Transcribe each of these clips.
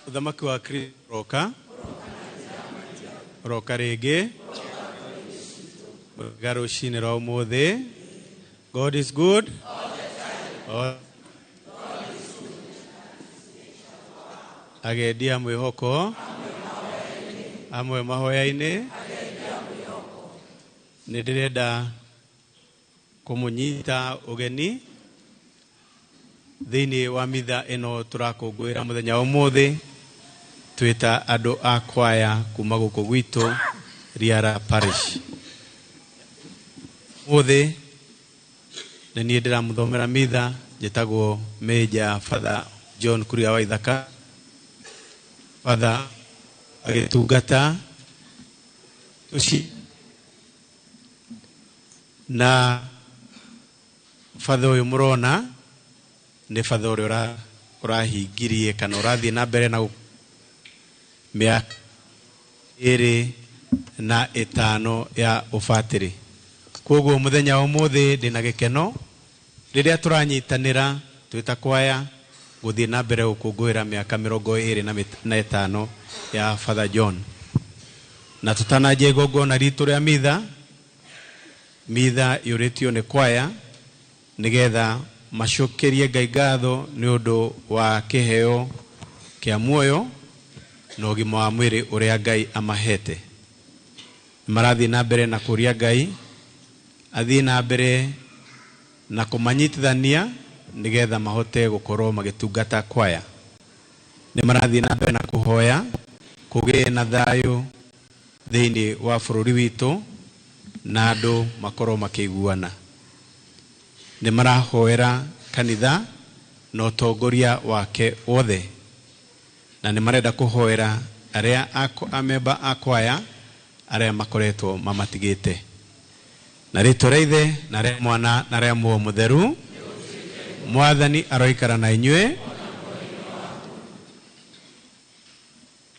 Uthamaki wa Kristo roka rege garo shine ra umothe. God is good all the time. Agedia mwihoko amwe mahoya-ini nidirenda kumunyita ugeni thiini wa mitha ino turakungwira muthenya umuthi twita andu a kwaya kuma guku gwitu Riara Parish. Muthi ni nie ndiramuthomera mitha njitagwo Major Father John Kuria wa Ithaka. Father agitungata uci na Father uyu murona ni Father uria urahingirie kana urathie na mbere na miaka 25 ya ufatiri. Koguo muthenya umuthi ndina gikeno riria turanyitanira twita kwaya guthie na mbere gukungwira miaka 25 ya Father John. Na tutanaje igongona ritu ria mitha yuritio ni kwaya nigetha macokerie Ngai ngatho ni undu wa kiheo kia muoyo na ugima wa mwiri uria Ngai amahete. Marathi na mbere na kuria Ngai athie na mbere na kumanyitithania nigetha mahote gukorwo magitungata kwaya. Ni marathi na mbere na kuhoya kugie na thayu thiini wa bururi witu na andu makorwo makiguana. Ni marahoera kanitha na utongoria wake wothe, na ni marenda kuhoera aria amemba akwaya aria makoretwo mamatigite. Na ritwa ria Ithe na ria Mwana na ria Muoyo Mutheru Mwathani aroikara na inyue.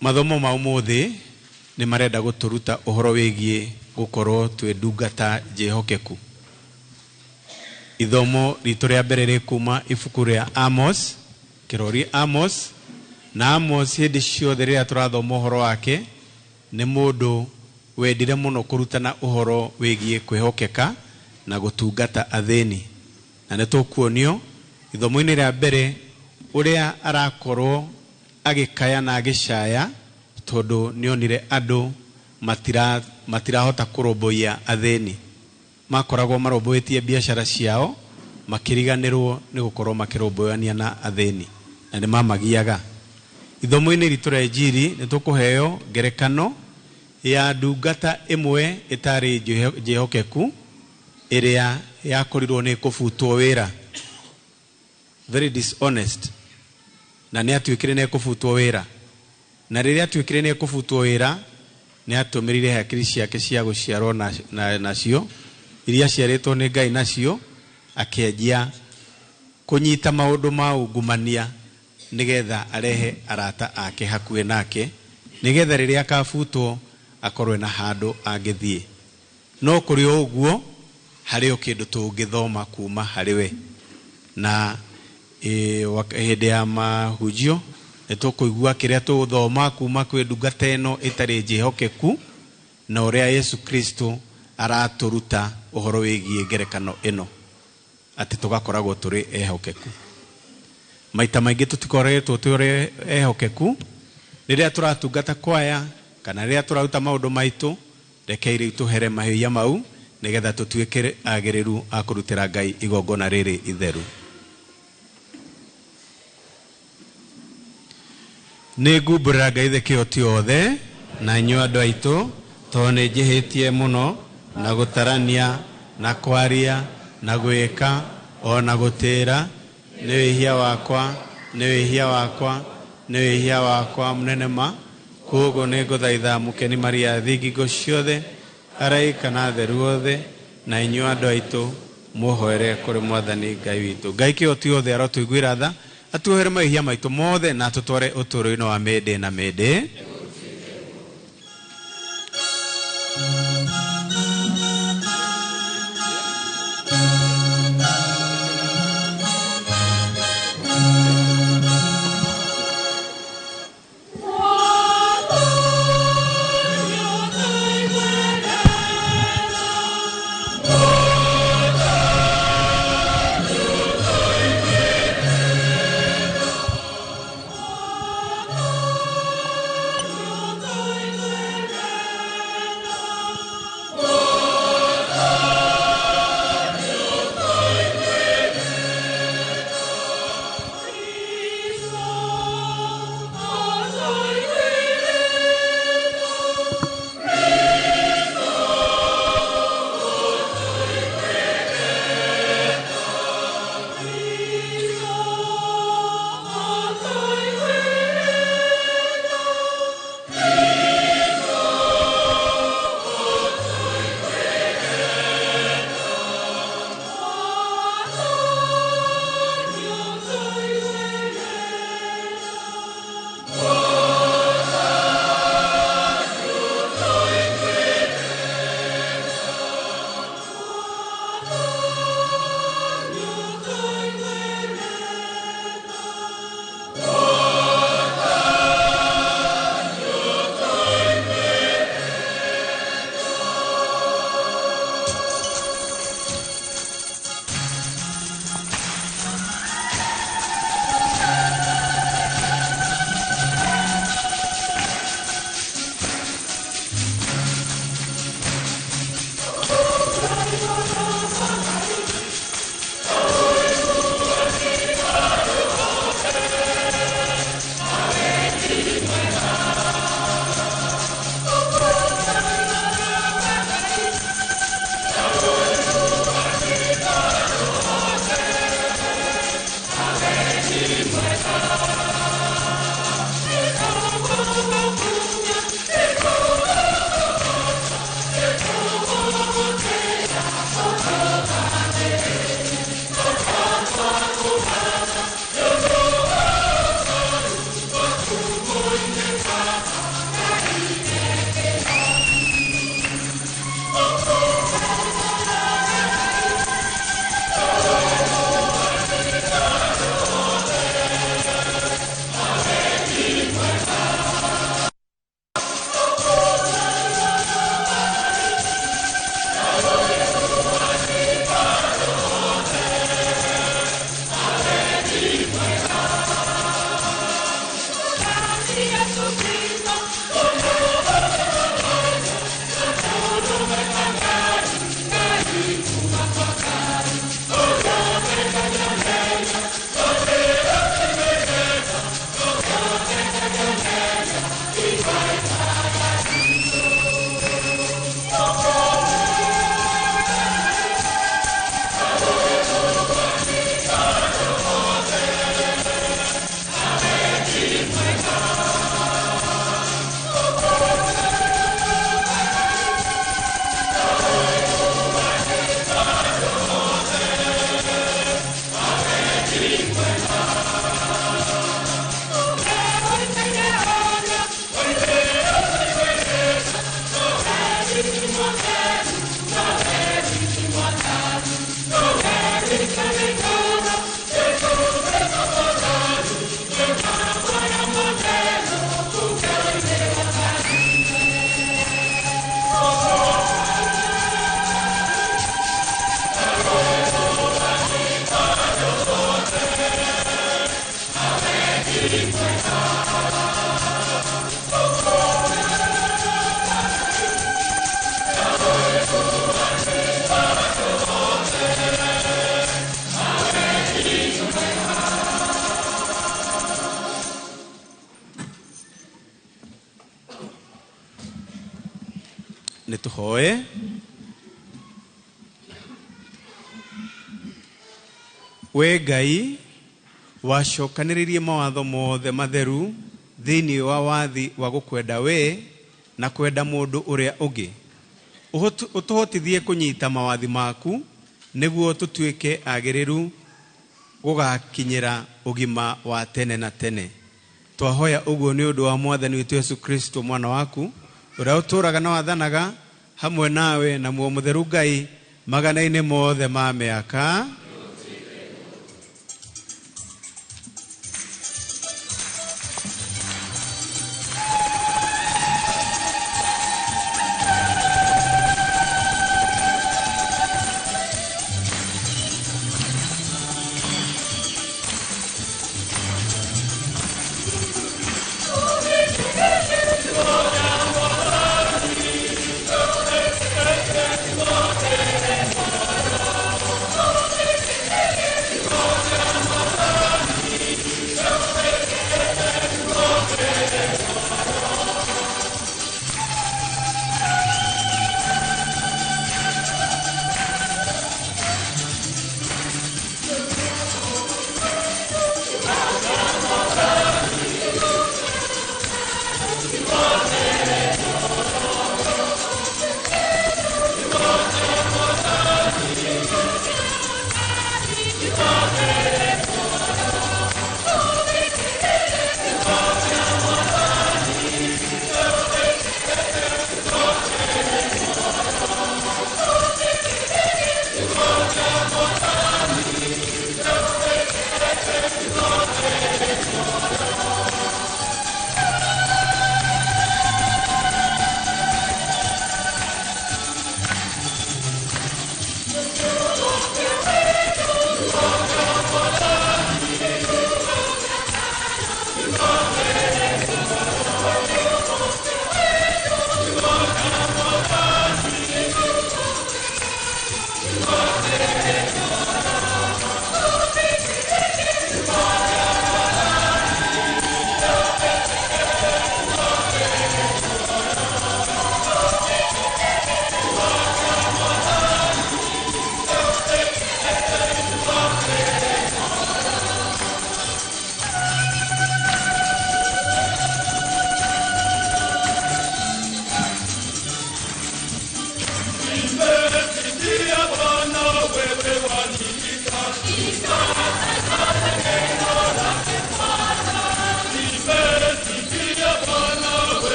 Mathomo ma umuthi ni marenda guturuta uhoro wigie gukorwo twi ndungata jehokeku. Ithomo ritu ria mbere rikuma ibuku ria Amos, kirori Amos. Na Amos hindi ciothe riria turathoma uhoro wake ni mundu wendire muno kurutana uhoro wigie kwihokeka na gutungata athini. Na nitukuonio ithomo-ini ria mbere uria arakorwo agikaya na agicaya tondu nionire andu matirahota kuromboia athini. Makoragwo maromboetie biashara ciao makiriganirwo ni gukorwo makiromboania na athini na ni mamagiaga. Ithomo-ini ritu ria Injili nitukuheo ngerekano ya ndungata imwe itari jehokeku iria yakorirwo ni kubutwo wira, very dishonest, na ni atwikire ni kubutwo wira. Na riria atwikire ni kubutwo wira ni atumirire hakiri ciake cia guciarwo nacio iria ciaritwo ni Ngai nacio, akenjia kunyita maundu ma ungumania nigetha arehe arata ake hakuhe nake nigetha riria akabutwo akorwe na handu angithie. No kuri uguo hari kindu tungithoma kuma hariwe. Na hindi ya mahujio nitukuigua kiria tuthoma kuma kwi ndungata ino itari jehokeku na uria Yesu Kristo araturuta uhoro wigie ngerekano ino ati tugakoragwo turi ehokeku. Maita maingi tutikoretwo turi ehokeku riria turatungata kwaya kana riria turaruta maundu maitu. Rekeire tuhere mahiya mau nigetha tutuike agiriru akurutira Ngai igongona riri itheru. Nigumbura Ngai thikio tiothe na inyuĩ andu aitu to ni njihitie muno na gutarania na kwaria na gwika ona gutira. Ni wihia wakwa, ni wihia wakwa, ni wihia wakwa munene ma. Koguo ni nguthaitha mukeni Maria thingingo ciothe araika na theru othe na inyuĩ andu aitu muhoere kuri Mwathani Ngai witu. Ngai kio tiothe arotuiguira tha atuohere mahia maitu mothe na tutware uturo-ini wa mende na mende. nituhoe. We Ngai wacokanĩrĩirie mawatho mothe matheru thĩinĩ wa wathi wa gũkwenda we na kwenda mũndũ ũrĩa ũngĩ. Ũtũhotithie kũnyita mawathi maku nĩguo tũtuĩke agĩrĩru gũgakinyĩra ũgima wa tene na tene. Twahoya ũguo nĩ ũndũ wa Mwathani witũ Yesu Kristo mwana waku ũrĩa ũtũũraga na wathanaga hamwe nawe na muoyo mũtheru Ngai magana-inĩ mothe ma mĩaka.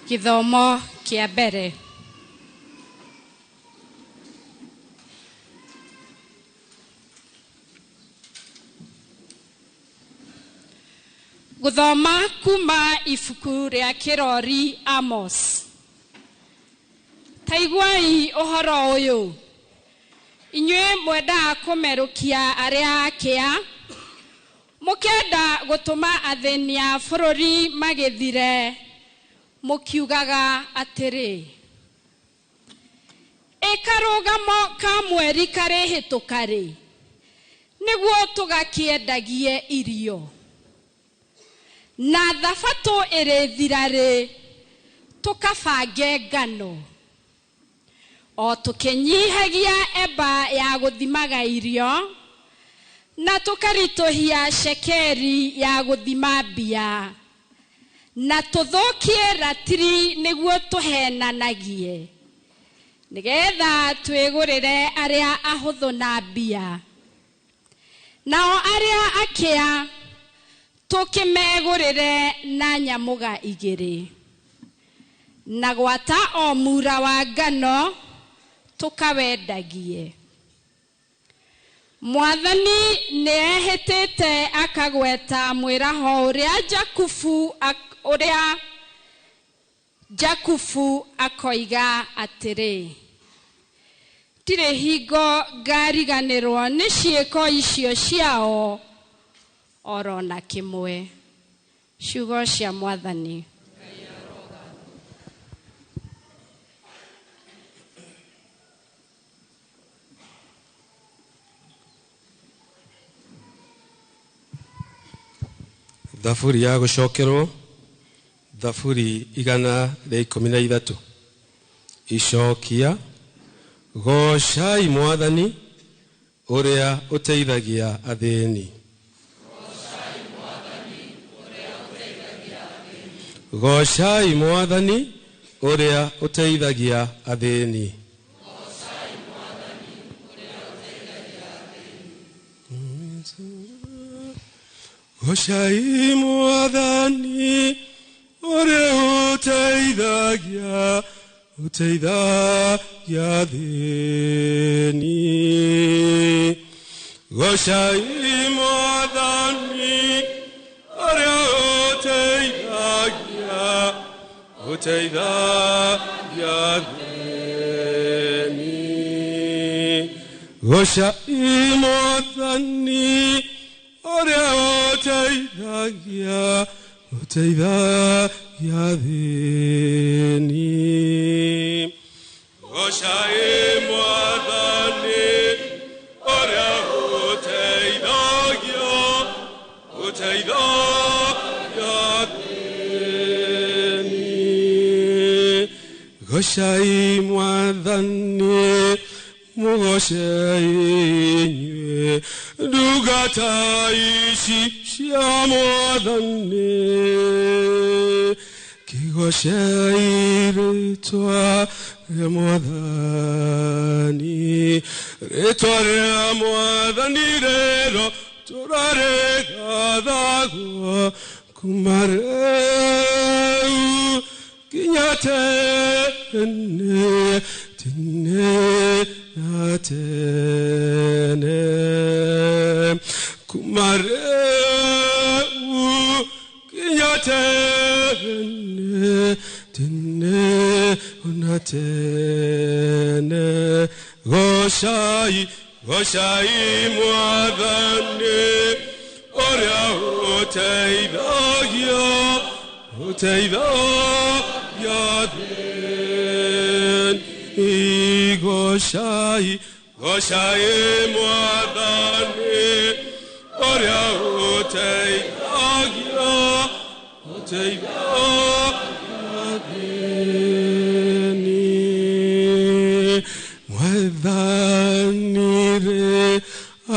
Githomo kia mbere. Guthoma kuma ibuku rĩa kĩrori Amos. Taiguai ũhoro ũyũ. Inyuĩ mwendaga kũmerũkia arĩa akĩa. Mũkĩenda gũtũma athĩni a bũrũri magĩthire. Mũkiugaga atĩrĩ. Ĩkarũgamo ka mweri karĩhĩtũka rĩ. Nĩguo tũgakĩendagie irio. Na thabatũ ĩrĩthira rĩ. Tũkabange ngano. O tũkĩnyihagia eba ya gũthimaga irio. Na tũkaritũhia shekeri ya gũthima mbia. Na tũthũkie ratiri nĩguo tũhenanagie. Nĩgetha twĩgũrĩre arĩa ahũthũ na mbia. Nao arĩa akĩa tukimegurire na nyamuga 2 na gwata o mura wa ngano tukawendagie. Mwathani nehitite akagweta mwiraho uria Jakubu akoiga atiri, tire hingo ngariganirwo ni ciiko icio ciao orona kimwe. Ciugo cia Mwathani. Thaburi ya gucokerwo, thaburi 113. Icokia. Gocai Mwathani uria uteithagia athĩni. Gocai Mwathani uria uteithagia athĩni. Gocai Mwathani uria uteithagia athĩni. Gocai Mwathani uria uteithagia athĩni. Gocai Mwathani uria uteithagia athĩni. Gocai Mwathani uria uteithagia athĩni. Gocai Mwathani, mugocei inyuĩ ndungata ici cia Mwathani. Kĩgocei rĩĩtwa rĩa Mwathani, rĩĩtwa rĩa Mwathani rĩro tũrarĩgathagwo kuma rĩu nginya tene na tene. Kuma rĩu nginya tene na tene. Gocai Mwathani uria uteithagia athĩni. Gocai Mwathani uria uteithagia athĩni. Mwathani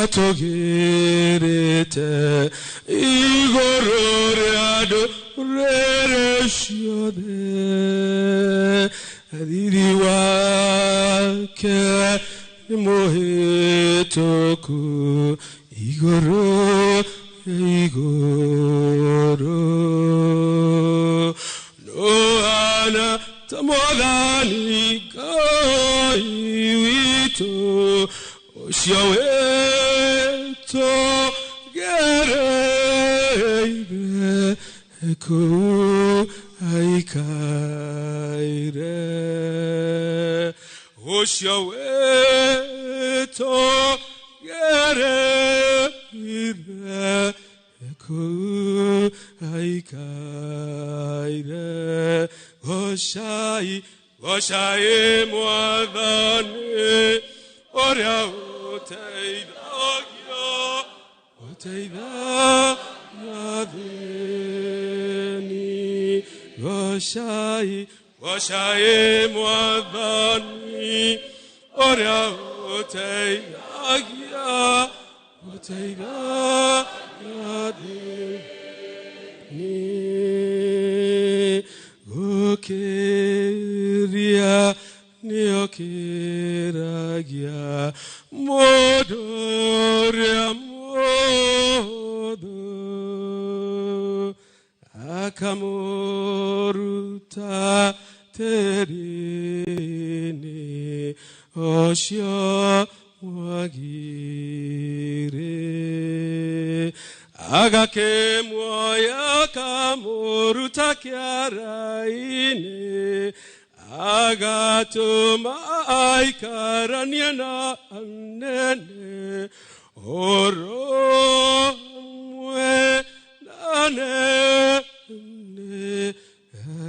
atũgĩrĩte igũrũ rĩa ndũrĩrĩ ciothe. Riri wake nĩ mũhĩtũku igũrũ noana ta Mwathani Ngai witũ ũcio wĩtũgereire kũu aikaire. Ũcio wĩtũgereire kũu aikaire. Gocai Mwathani uria uteithagia athĩni. Gocai Mwathani uria uteithagia athĩni. Gũkĩria nĩo kĩragia mũndũ ũrĩa mũũthũ. Gũkĩria nĩo kĩragia mũndũ ũrĩa mũũthũ. No ana ta Mwathani Ngai witũ ũcio wĩtũgereire kũu aikaire. Ũcio wĩtũgereire kũu aikaire. Gocai Mwathani uria uteithagia athĩni. Gocai Mwathani uria uteithagia athĩni. Gũkĩria nĩo kĩragia mũndũ ũrĩa mũũthũ. akamuruta tĩĩri-inĩ ũcio mwagĩrĩ, agakĩmuoya akamuruta kĩara-inĩ, agatũma aikaranie na anene, ũrũmwe na anene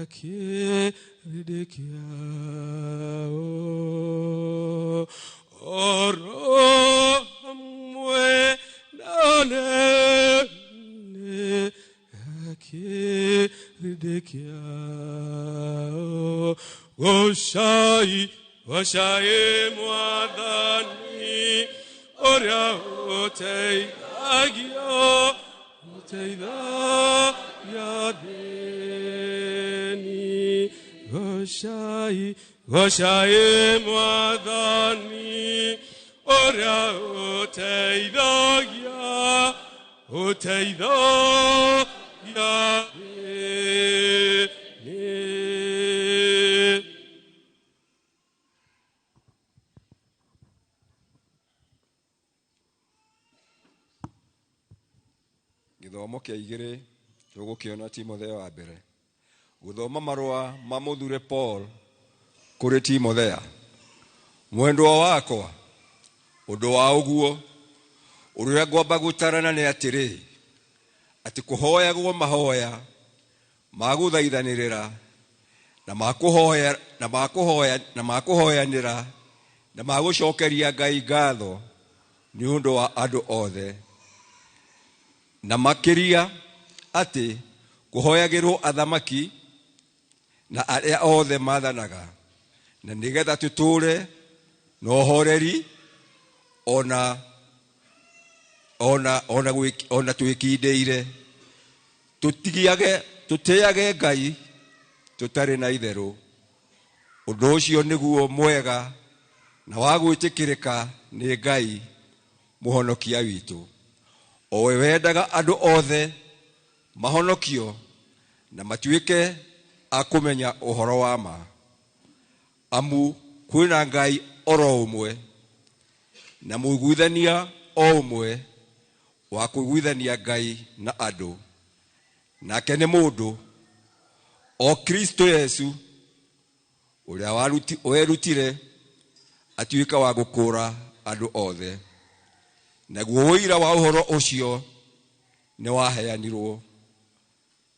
akĩrĩndĩ kĩao, ũrũmwe na anene akĩrĩndĩ kĩao. Goshai, goshai mwathani, ũrĩa ũteithagia thĩĩni. Goshai, goshai mwathani, ũrĩa ũteithagia thĩĩni. Gĩthomo kĩa 2 tũgũkĩona Timotheo wa mbere. Gũthoma marũa ma mũthure Paul kũrĩ Timothea. Mwendwa wakwa, ũndũ wa ũguo ũrĩa ngwamba gũtarana nĩ atĩrĩ, atĩ kũhoyagwo mahoya ma gũthaithanĩrĩra na makũhoyanĩra na magũcokeria Ngai ngatho nĩ ũndũ wa andũ othe, na makĩria atĩ kũhoyagĩrwo athamaki na arĩa othe maathanaga, na nĩgetha tũtũũre na ũhoreri ona twĩkindĩire, tũtĩage Ngai tũtarĩ na itherũ. Ũndũ ũcio nĩguo mwega na wa gwĩtĩkĩrĩka nĩ Ngai mũhonokia witũ, o we wendaga andũ othe mahonokio na matuĩke a kũmenya ũhoro wa ma. Amu kwĩna Ngai oro ũmwe na mũiguithania o ũmwe wa kũiguithania Ngai na andũ, nake nĩ mũndũ o Kristo Yesu, ũrĩa werutire atuĩka wa gũkũũra andũ othe. Naguo ũira wa ũhoro ũcio nĩ waheanirwo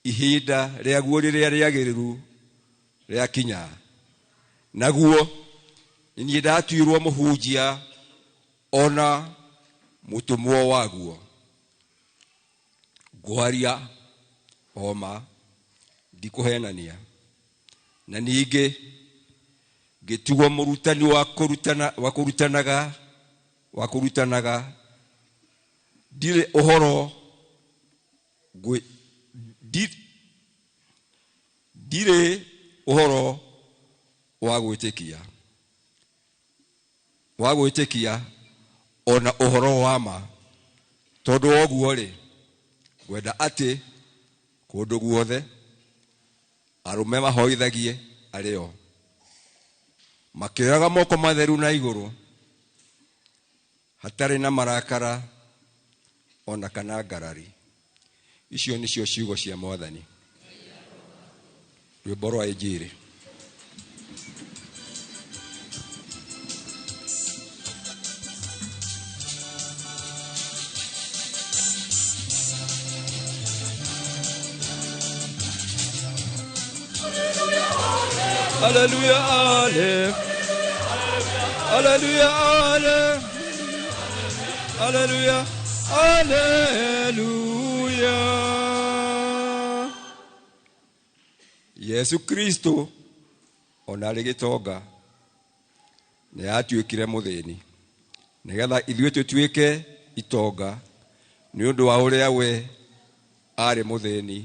ihinda rĩaguo rĩrĩa rĩagĩrĩru rĩakinya. Naguo niĩ ndatuirwo mũhunjia ona mũtũmwo waguo, ngwaria homa ndikũhenania, na ningĩ ngĩtugwo mũrutani wa kũrutanaga ndirĩ ũhoro wa gwĩtĩkia ona ũhoro wa ma, tondũ woguo rĩ, ngwenda atĩ kũndũ guothe arũme mahoithagie arĩo, makĩoyaga moko matheru na igũrũ, hatarĩ na marakara ona kana ngarari. Icio nĩcio ciugo cia Mwathani. Rwĩmbo rwa Injili. Hallelujah, hallelujah, hallelujah, hallelujah, hallelujah. Yesu Kristo ona arĩ gĩtonga nĩ atuĩkire mũthĩni, nĩgetha ithuĩ tũtuĩke itonga nĩ ũndũ wa ũrĩa we arĩ mũthĩni.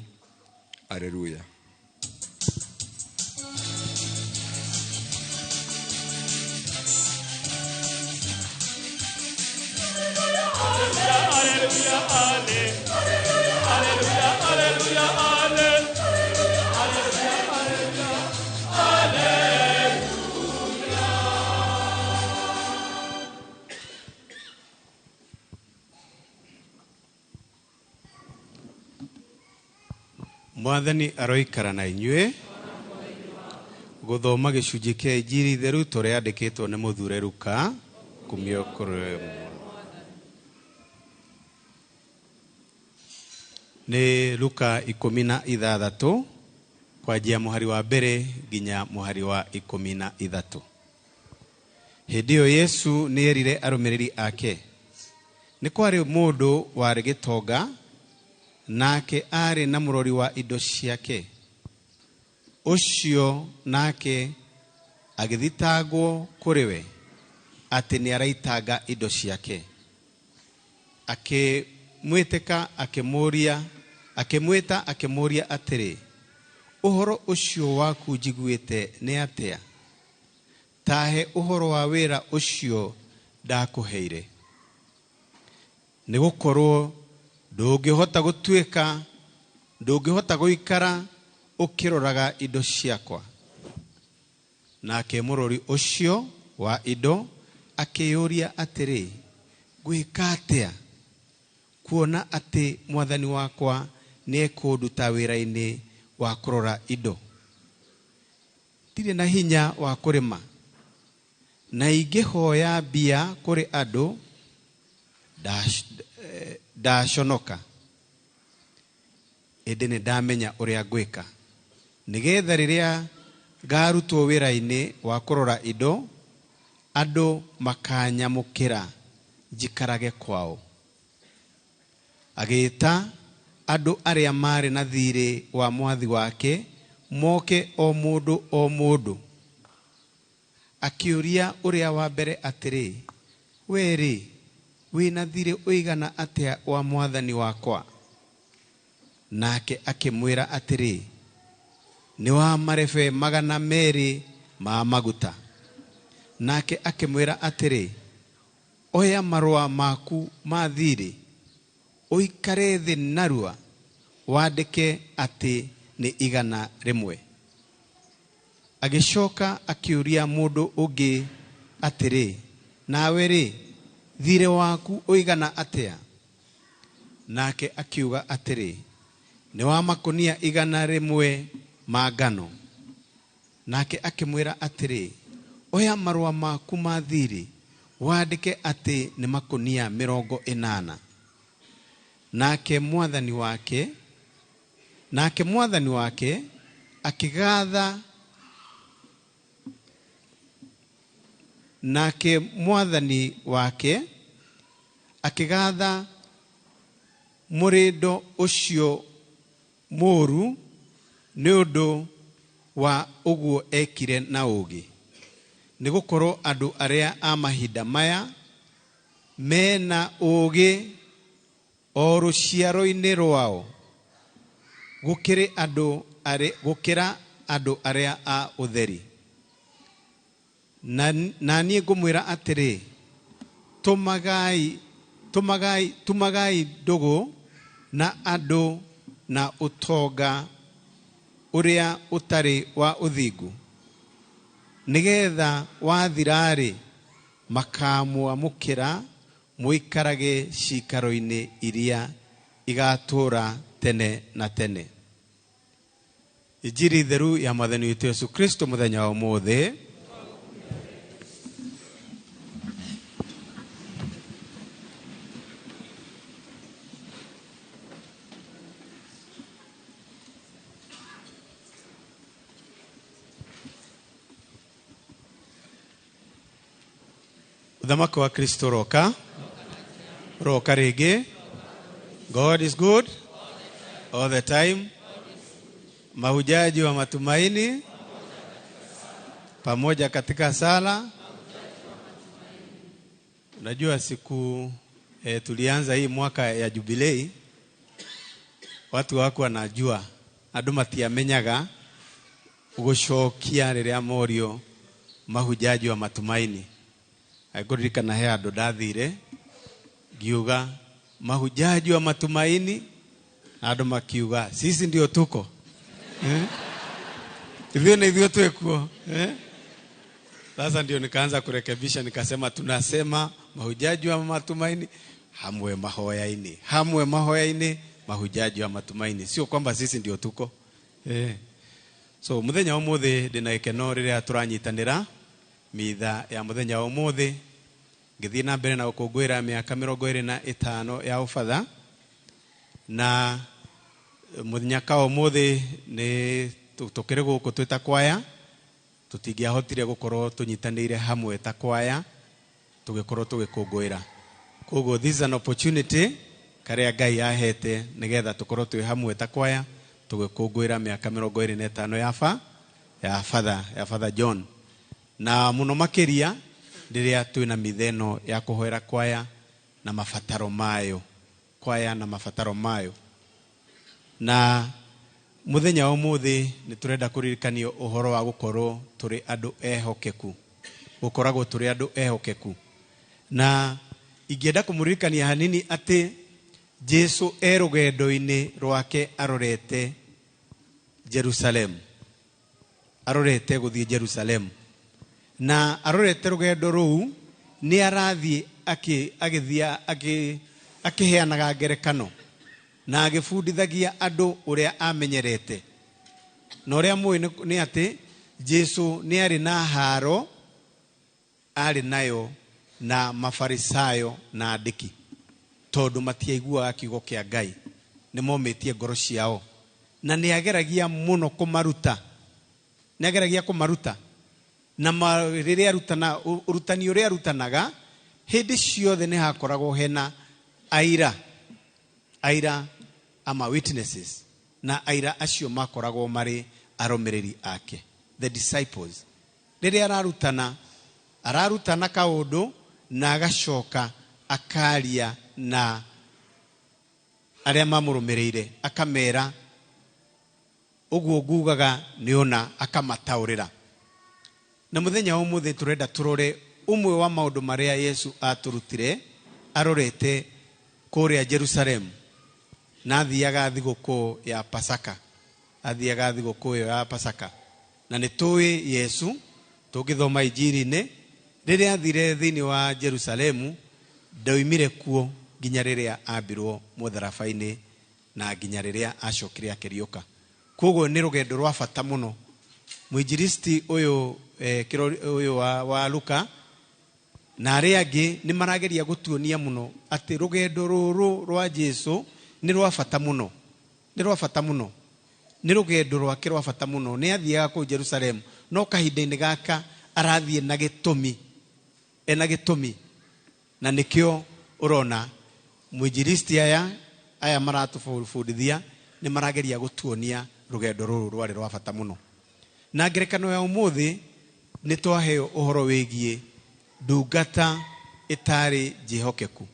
Hallelujah. Hallelujah, hallelujah, hallelujah, hallelujah. Mwathani aroikara na inyue. Guthoma gicunji kia Injili theru turia andikitwo ni muthure Luka kumiokorwe ni Luka 16 kwanjia muhari wa mbere nginya muhari wa 13. Hindi iyo Yesu ni erire arumiriri ake, ni kwari mundu wari gitonga nake ari na murori wa indo ciake. Ucio nake agithitagwo kuriwe ati ni araitanga indo ciake. Akimwiteka akimwita atiri, uhoro ucio waku njiguite ni atia? Tahe uhoro wa wira ucio ndakuheire. Nigukorwo ndungihota guikara ukiroraga indo ciakwa. Nake murori ucio wa indo akiyuria atiri, gwika atia kuona ati mwathani wakwa ni ekunduta wira-ini wa kurora indo? Ndire na hinya wa kurima, na ingihoya mbia kuri andu ndaconoka. Indi ni ndamenya uria gwika, nigetha riria ngarutwo wira-ini wa kurora indo, andu makanyamukira njikarage kwao. Agita andu aria mari na thiri wa mwathi wake moke o mundu. Akiuria uria wa mbere atiri, weri wina thiri uigana atia wa mwathani wakwa? Nake akimwira atiri, ni wa marebe 200 ma maguta. Nake akimwira atiri, oya marua maku ma thiri, uikare thi narua, wandike ati ni 100. Agicoka akiuria mundu ungi atiri, nawe ri thire waku uigana atia? Nake akiuga atiri, ni wa makunia 100 ma ngano. Nake akimwira atiri, oya marua maku ma thiri, wandike ati ni makunia 80. Nake mwathani wake akigatha murindo ucio moru ni undu wa uguo ekire na ugi. Nigukorwo andu aria a mahinda maya mena ugi o ruciaro-ini rwao gukira andu aria a utheri. Na nie ngumwira atiri, tumagai ndugu na andu na utonga uria utari wa uthingu, nigetha wathirari makamwamukira muikarage cikaro-ini iria igatura tene na tene. Injili theru ya mwathani witu Yesu Kristo muthenya wa umuthi. Uthamaki wa Kristo roka rigi. God is good all the time. Mahujaji wa matumaini pamoja katika sala. Unajua siku tulianza hii mwaka ya jubilei, watu wako wanajua andu matiamenyaga gucokia riria morio mahujaji wa matumaini. Aigurikana he andu ndathire ngiuga mahujaji wa matumaini, andu makiuga sisi ndio tuko hivyo twekuo. Sasa ndio nikaanza kurekebisha, nikasema tunasema mahujaji wa matumaini hamwe mahoya-ini mahujaji wa matumaini, sio kwamba sisi ndio tuko so muthenya wa muthe ndina ikeno riria turanyitanira mitha ya muthenya wa muthe ngithii na mbere na gukungwira miaka 25 ya ufatha na muthenya wa muthe ni tukire guku twita kwaya tutingiahotire gukorwo tunyitanire hamwe ta kwaya tugikorwo tugikungwira. Koguo this is an opportunity karia Ngai ahete nigetha tukorwo twi hamwe ta kwaya tugikungwira miaka 25 ya Father John, na muno makiria riria twina mitheno ya kuhoera kwaya na mafataro mayo, kwaya na mafataro mayo. Na muthenya wa umuthi ni turenda kuririkanio uhoro wa gukorwo turi andu ehokeku, gukoragwo turi andu ehokeku. Na ingienda kumuririkania hanini ati Jesu erugendo-ini rwake arorete Jerusalem, arorete guthie Jerusalem, na arorete rugendo ruu ni arathie agithia akiheanaga ngerekano na agifundithagia andu uria amenyerete. Na uria mui ni ati Jesu ni ari na haro ari nayo na mafarisayo na andiki, tondu matiaiguaga kiugo kia Ngai, ni mometie ngoro ciao, na ni ageragia muno kumaruta, ni ageragia kumaruta na riria arutana urutani uria arutanaga hindi ciothe ni hakoragwo hena aira ama witnesses, na aira acio makoragwo mari aromereri ake, the disciples. Riria ararutana kaundu na agacoka akaria na aria mamurumireire akamera uguo ngugaga ni ona akamataurira. Na muthenya wa umuthi turenda turore umwe wa maundu maria Yesu aturutire arorete kuria Jerusalem, na athiaga thiguku ya Pasaka, athiaga thiguku ya Pasaka. Na ni tuwi Yesu tugithoma injiri-ini riria athire thiini wa Jerusalemu ndaumire kuo nginya riria ambirwo mutharabai-ini na nginya riria acokire akiriuka. Koguo ni rugendo rwa bata muno. Muinjiristi uyu wa Luka na aria angi ni marageria gutuonia muno ati rugendo ruru rwa Jesu ni rwa bata muno, ni rwa bata muno, ni rugendo rwake rwa bata muno. Ni athiaga ku Jerusalem no kahinda-ini gaka arathie na gitumi, ena gitumi. Na nikio urona muinjiristi aya maratufundithia ni marageria gutuonia rugendo ruru rwari rwa bata muno. Na ngerekano ya umuthi ni twaheo uhoro wigie ndungata itari jihokeku.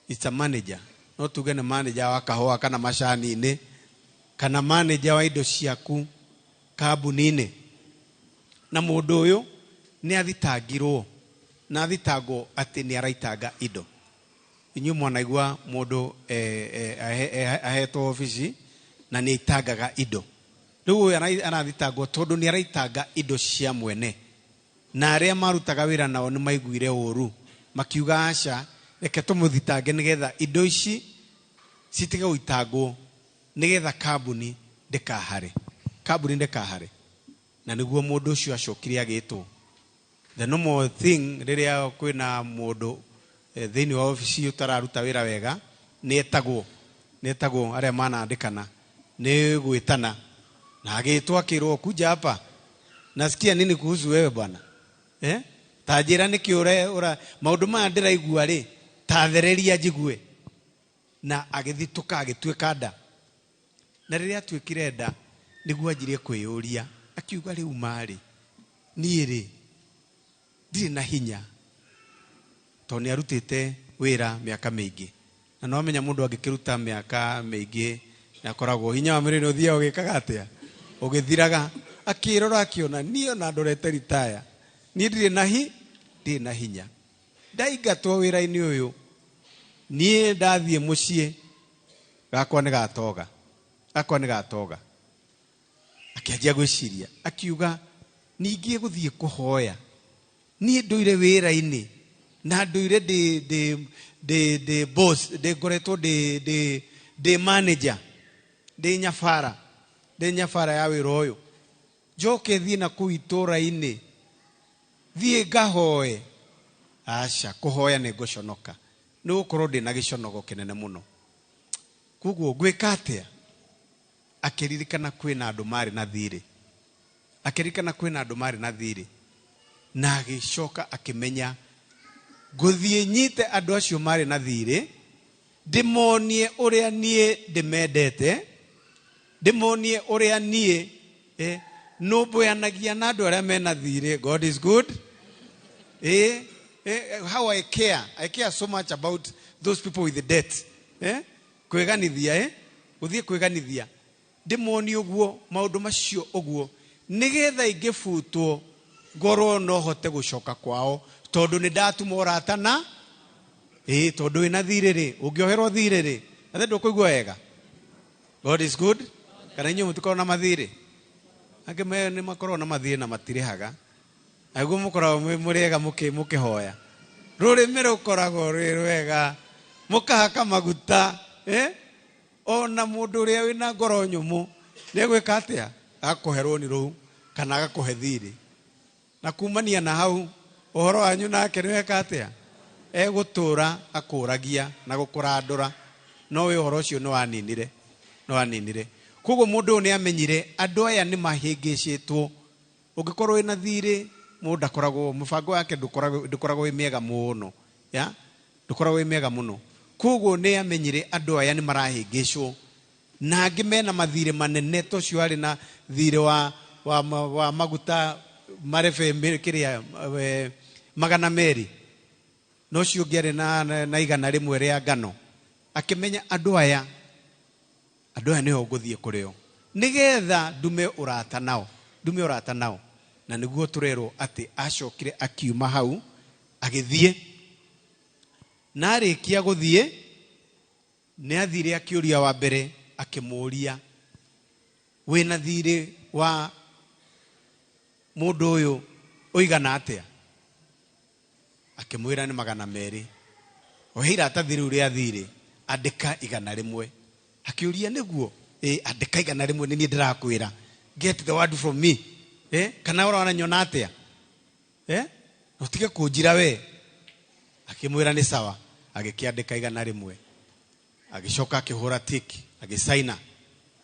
It's a manager, no tuge ni manager wa kahua kana macani-ini kana manager wa indo ciaku kambuni-ini. Na mundu uyu ni athitangirwo na thitango ati ni araitanga indo. Inyu mwanaigua mundu ahetwo ofici na ni aitangaga indo. Riu anathitangwo tondu ni araitanga indo cia mwene, na aria marutaga wira nao ni maiguire uru makiuga aca reke tumuthitange nigetha indo ici citige uitangwo nigetha kambuni ndikahare, kambuni ndikahare. Na niguo mundu ucio acokire agitwo. The normal thing riria kwina mundu thiini wa ofici utararuta wira wega ni etagwo aria manandikana ni gwitana na agitwa kirwo kuja hapa, nasikia nini kuhusu wewe bwana, tajira nikiure maundu maya ndiraigua ri tathereria jigue. Na agithituka agitweka nda. Na riria twikire nda niguo anjirie kwiyuria akiuga riu mari nie ri ndiri na hinya to ni arutite wira miaka mingi. Na no menya mundu angikiruta miaka mingi na koragwo hinya wa mwiri ni uthia ugikaga atia ugithiraga. Akirora akiona nio na ndorete retire ni ndiri na hinya ndaigatwo wira-ini uyu nie ndathie mucii gakwa ni gatoga. Akianjia gwiciria akiuga ningie guthie kuhoya, nie nduire wira-ini na nduire de boss de ngoretwo de de manager de nyafara ya wĩra ũyũ njoke thiĩ na kũu itũũra-inĩ thiĩ ngahoe aca kũhoya nĩ ngũconoka nĩ gũkorwo ndĩ na gĩconogo kĩnene mũno koguo ngwĩka atĩa akĩririkana kwĩna andũ marĩ na thirĩ na agĩcoka akĩmenya ngũthiĩ nyite andũ acio marĩ na thirĩ ndĩmonie ũrĩa niĩ ndĩmendete ndĩmonie ũrĩa niĩ nũmbũyanagia na andũ arĩa mena thirĩ. God is good. How I care so much about those people with the debt. Kwĩganithia gũthiĩ kwĩganithia ndĩmonie ũguo maũndũ macio ũguo nĩgetha ingĩbutwo ngorwo no hote gũcoka kwao tondũ nĩ ndatuma ũrata na tondũ wĩna thirĩ rĩ ũngĩoherwo thirĩ rĩ athe ndũkũigua wega. God is good. Kana inyuĩ mũtikorwo na mathirĩ angĩ nĩ makorwo na mathirĩ na matirĩhaga aguo mũkoragwo mũrĩega mũkĩhoya rũrĩmĩ rũkoragwo rwĩ rwega mũkahaka maguta ona mũndũ ũrĩa wĩna ngoro nyũmũ nĩegwĩka atĩa agakũherwo nĩ rũu kana agakũhe thirĩ na kumania na hau ũhoro wanyu nake nĩweka atĩa egũtũra akũragia na gũkũrandũra no wĩ ũhoro ũcio nĩ waninire. Koguo mũndũ ũyũ nĩamenyire andũ aya nĩ mahĩngĩcĩtwo ũngĩkorwo wĩna thirĩ mũndũ ndakoragwo mũbango wake ndũkoragwo wĩ mĩega mũno ndũkoragwo wĩ mĩega mũno. Koguo nĩamenyire andũ aya nĩ marahĩngĩcwo na angĩ mena mathirĩ manene tocio arĩ na thirĩ wa maguta marebe kĩrĩa 200 no cio ũngĩ arĩ na 100 rĩa ngano akĩmenya andũ aya nĩho ngũthiĩ kũrĩo nĩgetha ndume ũrata nao na nĩguo tũrerwo atĩ acokire akiuma hau agĩthiĩ na arĩkia gũthiĩ nĩ athire akĩũria wa mbere akĩmũria wĩna thirĩ wa mũndũ ũyũ ũigana atĩa akĩmwĩra nĩ 200 ohe iratathi rĩu rĩa thirĩ andĩka 100 akĩũria nĩguo andĩka 100 nĩ niĩ ndĩrakwĩra get the word from me kana ũrona nyona atĩa ũtige kũnjira we akĩmwĩra nĩ sawa agĩkĩandĩka 100 agĩcoka akĩhũra tiki agĩsaina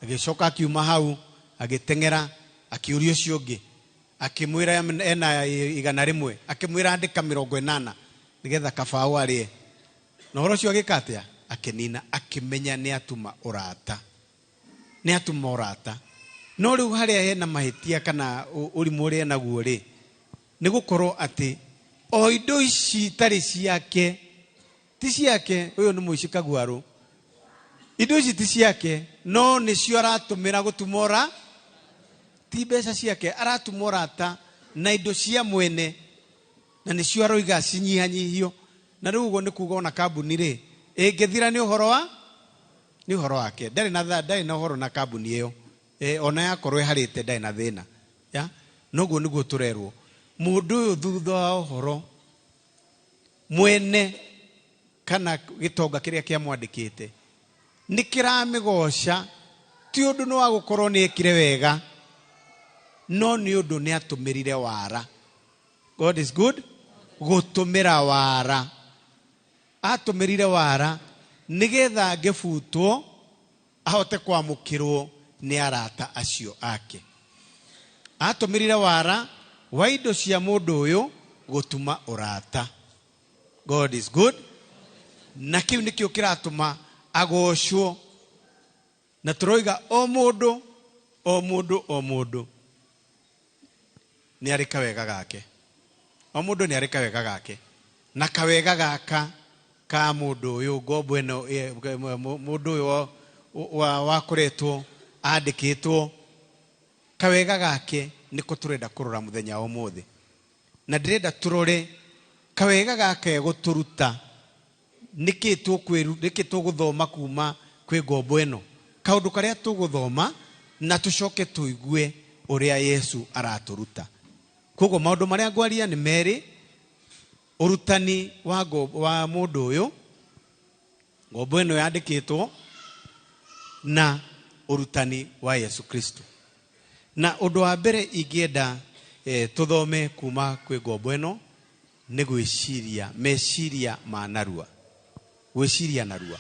agĩcoka akiuma hau agĩteng'era akĩũria ũcio ũngĩ akĩmwĩra ena 100 akĩmwĩra andĩka 80 nĩgetha kabaũ arĩe na ũhoro ũcio agĩka atĩa akĩnina akĩmenya nĩ atuma ũrata no rĩu harĩa hena mahĩtia kana ũrimũ ũrĩa naguo rĩ nĩ gũkorwo atĩ o indo ici tarĩ ciake ti ciake ũyũ nĩ mũici kaguarũ indo ici ti ciake no nĩcio aratũmĩra gũtuma ti mbeca ciake aratuma ũrata na indo cia mwene na nĩcio aroiga cinyihanyihio na rĩu ũguo nĩ kuuga ona kambuni rĩ ĩngĩthira nĩ ũhoro wake ndarĩ na ũhoro na kambuni ĩyo ona yakorwo ĩharĩte ndarĩ na thĩna noguo nĩguo tũrerwo mũndũ ũyũ thutha wa ũhoro mwene kana gĩtonga kĩrĩa kĩamwandĩkĩte nĩ kĩramĩgoca ti ũndũ nĩ wa gũkorwo nĩ ekire wega no nĩ ũndũ nĩ atũmĩrire wara. God is good. Gũtũmĩra wara atũmĩrire wara nĩgetha angĩbutwo ahote kwamũkĩrwo nĩ arata acio ake. Atũmĩrire wara wa indo cia mũndũ ũyũ gũtuma ũrata. God is good. Na kĩu nĩkĩo kĩratũma agocwo na tũroiga o mũndũ nĩ arĩ kawega gake. O mũndũ nĩ arĩ kawega gake na kawega gaka ka mũndũ ũyũ ngombo ĩno mũndũ ũyũ wakoretwo andĩkĩtwo kawega gake nĩko tũrenda kũrora mũthenya wa ũmũthĩ na ndĩrenda tũrore kawega gake gũtũruta nĩkĩ tũgũthoma kuma kwĩ ngombo ĩno kaũndũ karĩa tũgũthoma na tũcoke tũigue ũrĩa Yesu aratũruta. Koguo maũndũ marĩa ngwaria nĩ merĩ ũrutani wa mũndũ ũyũ ngombo ĩno yandĩkĩtwo na urutani wa Yesu Kristo. Na undu wa mbere ingienda tuthome kuma kwi ngombo ino ni gwiciria meciria ma narua. Gwiciria narua,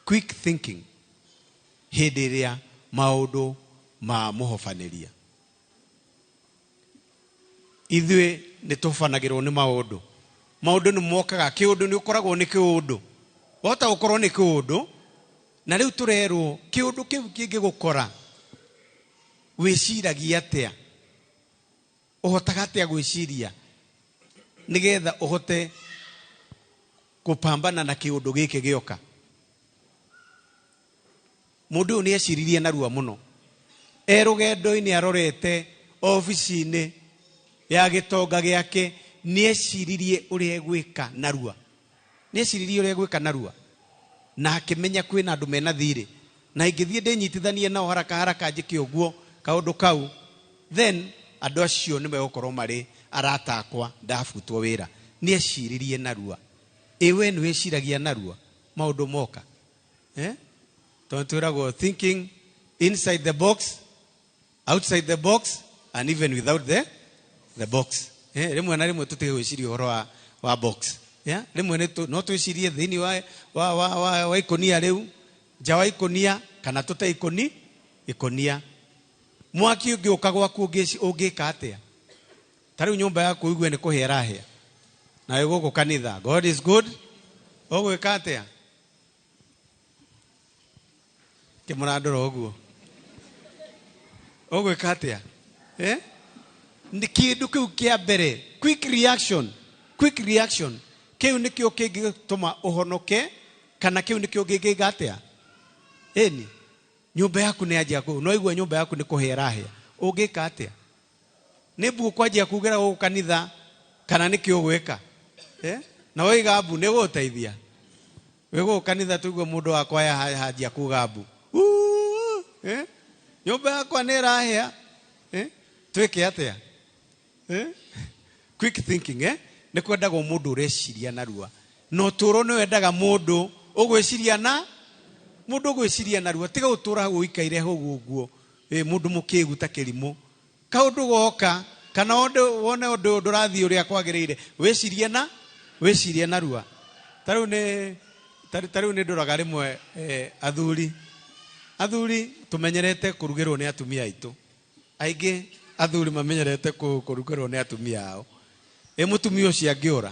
quick thinking, hindi iria maundu ma muhofaniria. Ithuĩ nĩ tũbanagĩrwo nĩ maũndũ. Maũndũ nĩ mokaga, kĩũndũ nĩ ũkoragwo nĩ kĩũndũ. Wahota gũkorwo nĩ kĩũndũ, na rĩu tũrerwo kĩũndũ kĩu kĩngĩgũkora wĩciragia atĩa, ũhotaga atĩa gwĩciria nĩgetha ũhote gũpambana na kĩũndũ gĩkĩ gĩoka. Mũndũ ũyũ nĩ eciririe narua mũno. Rũgendo-inĩ arorete ofici-inĩ ya gĩtonga gĩake, nĩ eciririe ũrĩa egwĩka narua. Nĩ eciririe ũrĩa egwĩka narua. Na akĩmenya kwĩna andũ mena thirĩ. Na ingĩthiĩ ndĩnyitithanie nao haraka njĩke ũguo kaũndũ kau, then andũ acio nĩ megũkorwo marĩ arata akwa ndabutwo wĩra. Nĩ eciririe narua. We nĩ wĩciragia narua maũndũ moka. Tondũ twĩragwo thinking inside the box, outside the box, and even without the box. Rĩmwe na rĩmwe tũtige gwĩciria ũhoro wa box. Rĩmwe no twĩcirie thĩinĩ wa ikonia rĩu, nja wa ikonia, kana tũte ikonia. Mwaki ũngĩũka gwaku ũngĩka atĩa? Ta rĩu nyũmba yaku igue nĩ kũhĩa ĩrahĩa, na wĩ gũkũ kanitha, God is good, ũgwĩka atĩa? Kĩmũrandũra ũguo, ũgwĩka atĩa? Nĩ kĩndũ kĩu kĩa mbere, quick reaction. Kĩu nĩkĩo kĩngĩtũma ũhonoke, kana kĩu nĩkĩo kĩngĩka atĩa? Ĩni, nyũmba yaku nĩ yanjia no igua nyũmba yaku nĩ kũhĩa ĩrahĩa, ũngĩka atĩa? Nĩ mbu ũkwanjia kugĩra gũkũ kanitha, kana nĩkĩ ũgwĩka? Na woiga mbu nĩ gũgũteithia? Wĩ gũkũ kanitha tũigue mũndũ wakwa yanjia kuga mbu, nyũmba yakwa nĩ ĩrahĩa, twĩke atĩa? Quick thinking, nĩ kwendagwo mũndũ ũreciria narua. No tũro nĩ wendaga mũndũ ũgwĩciria narua. Tiga gũtũra hau ũikaire hau ũguo, mũndũ mũkĩgu ta kĩrimũ. Kaũndũ goka, kana wone ũndũ ndũrathiĩ ũrĩa kwagĩrĩire, wĩcirie narua. Ta rĩu nĩ ndũraga rĩmwe athuri tũmenyerete kũrugĩrwo nĩ atumia aitũ. Aingĩ athuri mamenyerete kũrugĩrwo nĩ atumia ao. Mũtumia ũcio angĩũra,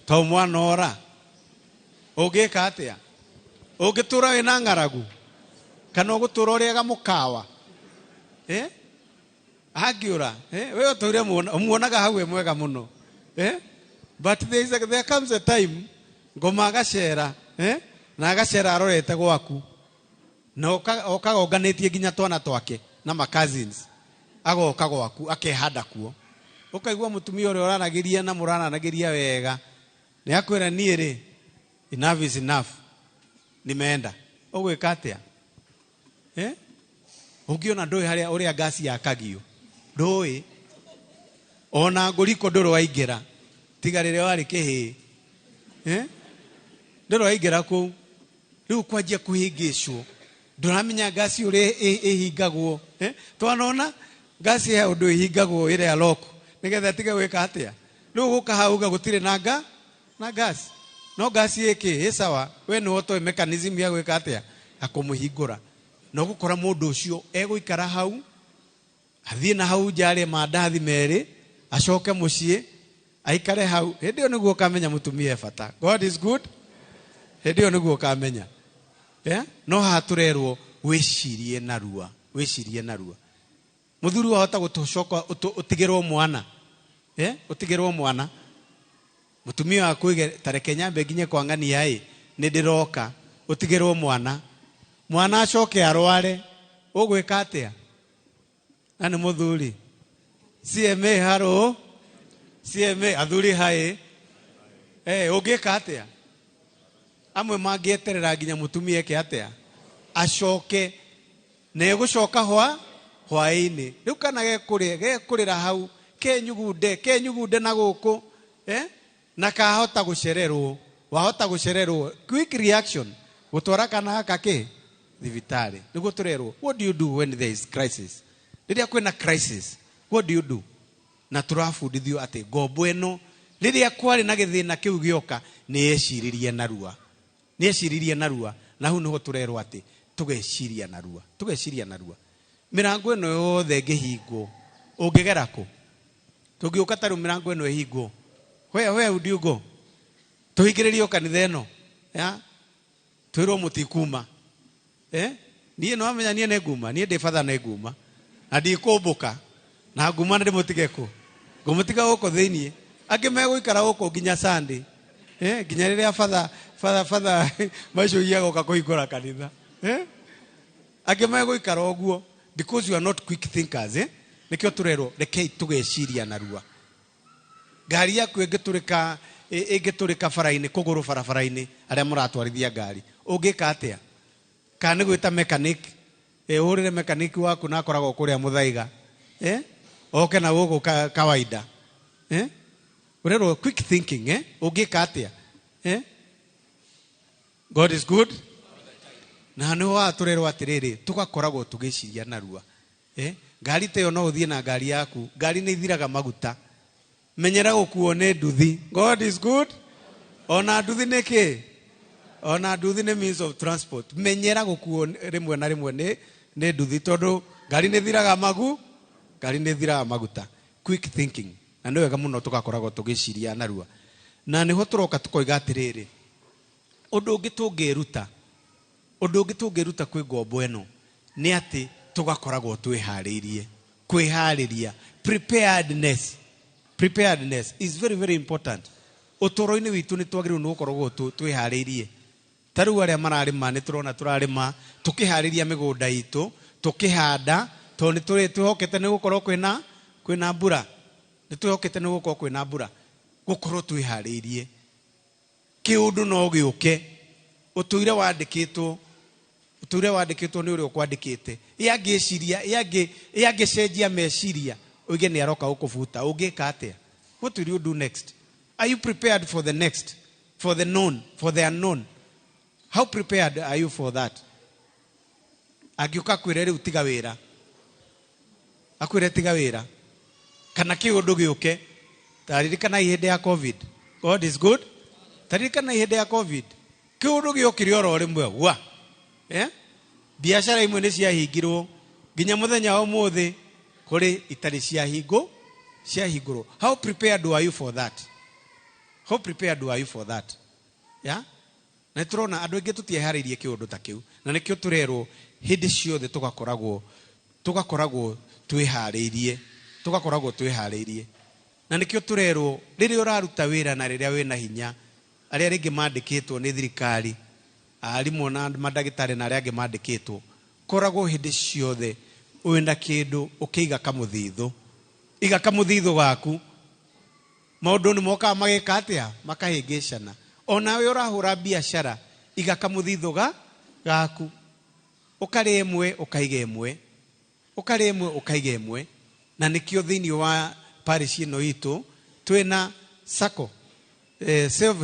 ta mwana ora, ũngĩka atĩa? Ũngĩtũra wĩna ng'aragu, kana ũgũtũra ũrĩaga mũkawa? Angĩũra, we ũtũire muonaga hau mwega mũno. But there comes a time ngoma agacera, na agacera arorete gwaku, na okaga onganĩtie nginya twana twake na cousins, agoka gwaku akehanda kuo. Ũkaigua mũtumia ũrĩa ũranagĩria na mũranagĩria wega, nĩ akwĩra niĩ rĩ, enough is enough, nimeenda. Ũgwĩka atĩa? Ũngĩona ndũĩ ũrĩa ngasi yakagio, ndũĩ ona ngũriko ndũrĩ waingĩra, tiga rĩrĩa warĩ kĩhĩĩ, ndũrĩ waingĩra kũu. Rĩu kwanjia kũhĩngĩcwo, ndũramenya ngasi ũrĩa ĩhingagwo. Twanona ngasi ya ũndũ ĩhingagwo ĩrĩa loku, nĩgetha tige gwĩka atĩa? Rĩu gũka hau gũtirĩ na ngasi. No ngasi ĩkĩ sawa, we nĩ wotoe mechanism ya gwĩka atĩa? Akũmũhingũra. Na ũgũkora mũndũ ũcio egũikara hau, athiĩ na hau njarĩ mandathi merĩ, acoke mũciĩ, aikare hau. Hĩndĩ ĩyo nĩguo ũkamenya mũtumia e bata. God is good. Hĩndĩ ĩyo nĩguo ũkamenya. No haha tũrerwo wĩcirie narua. Mũthuri wahota gũtũcoka ũtigĩrwo mwana. Ũtigĩrwo mwana. Mũtumia waku tareke nyambe nginye kwa ng'ania nĩ ndĩroka, ũtigĩrwo mwana. Mwana acoke arware, ũgwĩka atĩa? Na nĩ mũthuri. CMA haro, CMA athuri haĩ. Ũngĩka atĩa? Amwe mangĩeterera nginya mũtumia eke atĩa? Acoke, na egũcoka hwaĩ-inĩ. Rĩu kana gekũrĩra hau, kenyugunde na gũkũ, na kahota gũcererwo. Wahota gũcererwo, quick reaction, gũtwara kana gaka thibitari niguo turerwo what do you do when there is crisis riria kwina crisis what do you do na turafundithio ati ngombo eno riria kwari na githina kiu gioka ni yeciririe narua na hu niho turerwo ati tugeciria narua mirango eno yothe ngihingwo ungigera ku tungiuka taru mirango eno ihingwo where would you go tuhingiririo kanitha eno ya twirwo mutikuma nie no amenya nie ne nguma nie ndi father ne nguma na ndikumbuka na nguma ndi mutige ku ngumutiga guko thiini angi meguikara guko nginya Sunday nginya riria father maisho yagoka kuhingura kanitha angi meguikara oguo because you are not quick thinkers nikio turero rekei tugeciria narua ngari yaku ingiturika faraini kuguru farafaraini aria muratwarithia ngari ungika atia kana gwita mechanic urire mechanic waku na akoragwo kuria muthaiga oke na gugu kawaida urero quick thinking ungika atia God is good na no wa turero atiriri tugakoragwo tugiciria narua ngari te yo no uthie na ngari yaku ngari ni ithiraga maguta menyera gukuo ne nduthi God is good ona nduthi niki ona nduthi ne means of transport menyera gukuo rimwe na rimwe ne nduthi tondu ngari ni thiraga maguta quick thinking na ndio wega muno tugakoragwo tugiciria narua na niho turoka tukoiga atiriri undu ungi tungiruta kwi ngombo eno ni ati tugakoragwo twihariirie kwihariria preparedness is very very important utoro-ini witu ni twagirwo no gukorwo twihariirie taru aria mararima ni turona turarima tukihariria migunda itu tukihanda to ni twihokete ni gukorwo kwina mbura ni twihokete ni gukorwo kwina mbura gukorwo twihariirie kiundu no giuke utuire wandikitwo ni uri ukwandikite yangicenjia meciria uige ni aroka ukubuta ungika atia what will you do next are you prepared for the next for the known for the unknown how prepared are you for that agiuka kwire riu tiga wira akwire tiga wira kana kiundu giuke taririkana ihinde ya covid God is good taririkana ihinde ya covid kiundu giukire oro rimwe wa biashara imwe ni ciahingirwo nginya muthenya umuthi kuri itari ciahingurwo how prepared are you for that na turona andu aingi tutiehariirie kiundu ta kiu na nikio turerwo hindi ciothe tugakoragwo twihariirie na nikio turerwo riria uraruta wira na riria wina hinya aria ringi mandikitwo ni thirikari arimu na madagitari na aria angi mandikitwo koragwo hindi ciothe wina kindu ukiiga kamũthithũ gaku maundu ni moka magika atia makahingicana ona we urahura biashara iga kamũthithũ gaku ukari imwe ukaiga imwe na nikio thiini wa parish ino itu twina sacco self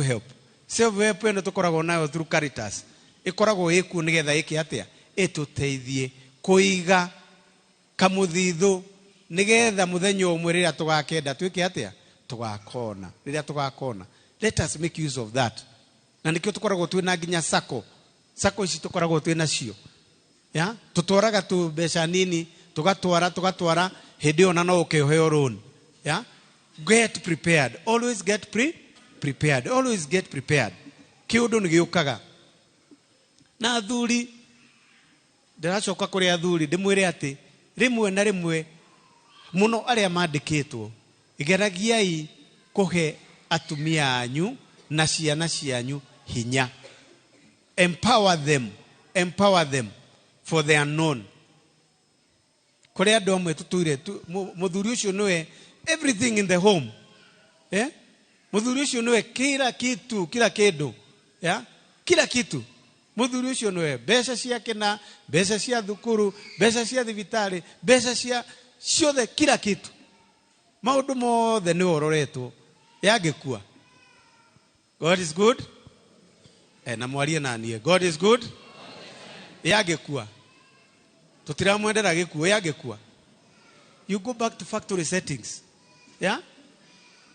help eno tukoragwo nayo through Caritas ikoragwo iku nigetha iki atia ituteithie kuiga kamũthithũ nigetha muthenya umwe riria tugakenda twike atia tugakona let us make use of that na nikio tukoragwo twina nginya sacco ici tukoragwo twina cio tutwaraga tu mbeca nini tugatwara hindi ona no ukiheo loan get prepared always get prepared kiundu ni giukaga na athuri ndiracoka kuri athuri ndimwire ati rimwe na rimwe muno aria mandikitwo igeragiai kuhe atumia anyu na ciana cianyu hinya empower them for the unknown kuri andu amwe tutuire muthuri ucio niwe everything in the home muthuri ucio niwe kila kindu kila kitu muthuri ucio niwe mbeca ciake na mbeca cia thukuru mbeca cia thibitari mbeca cia ciothe kila kitu maundu mothe ni ororetwo yangikua God is good na mwarie nanie God is good yagekua tutiramwendera gikuo yagekua. You go back to factory settings. Yeah?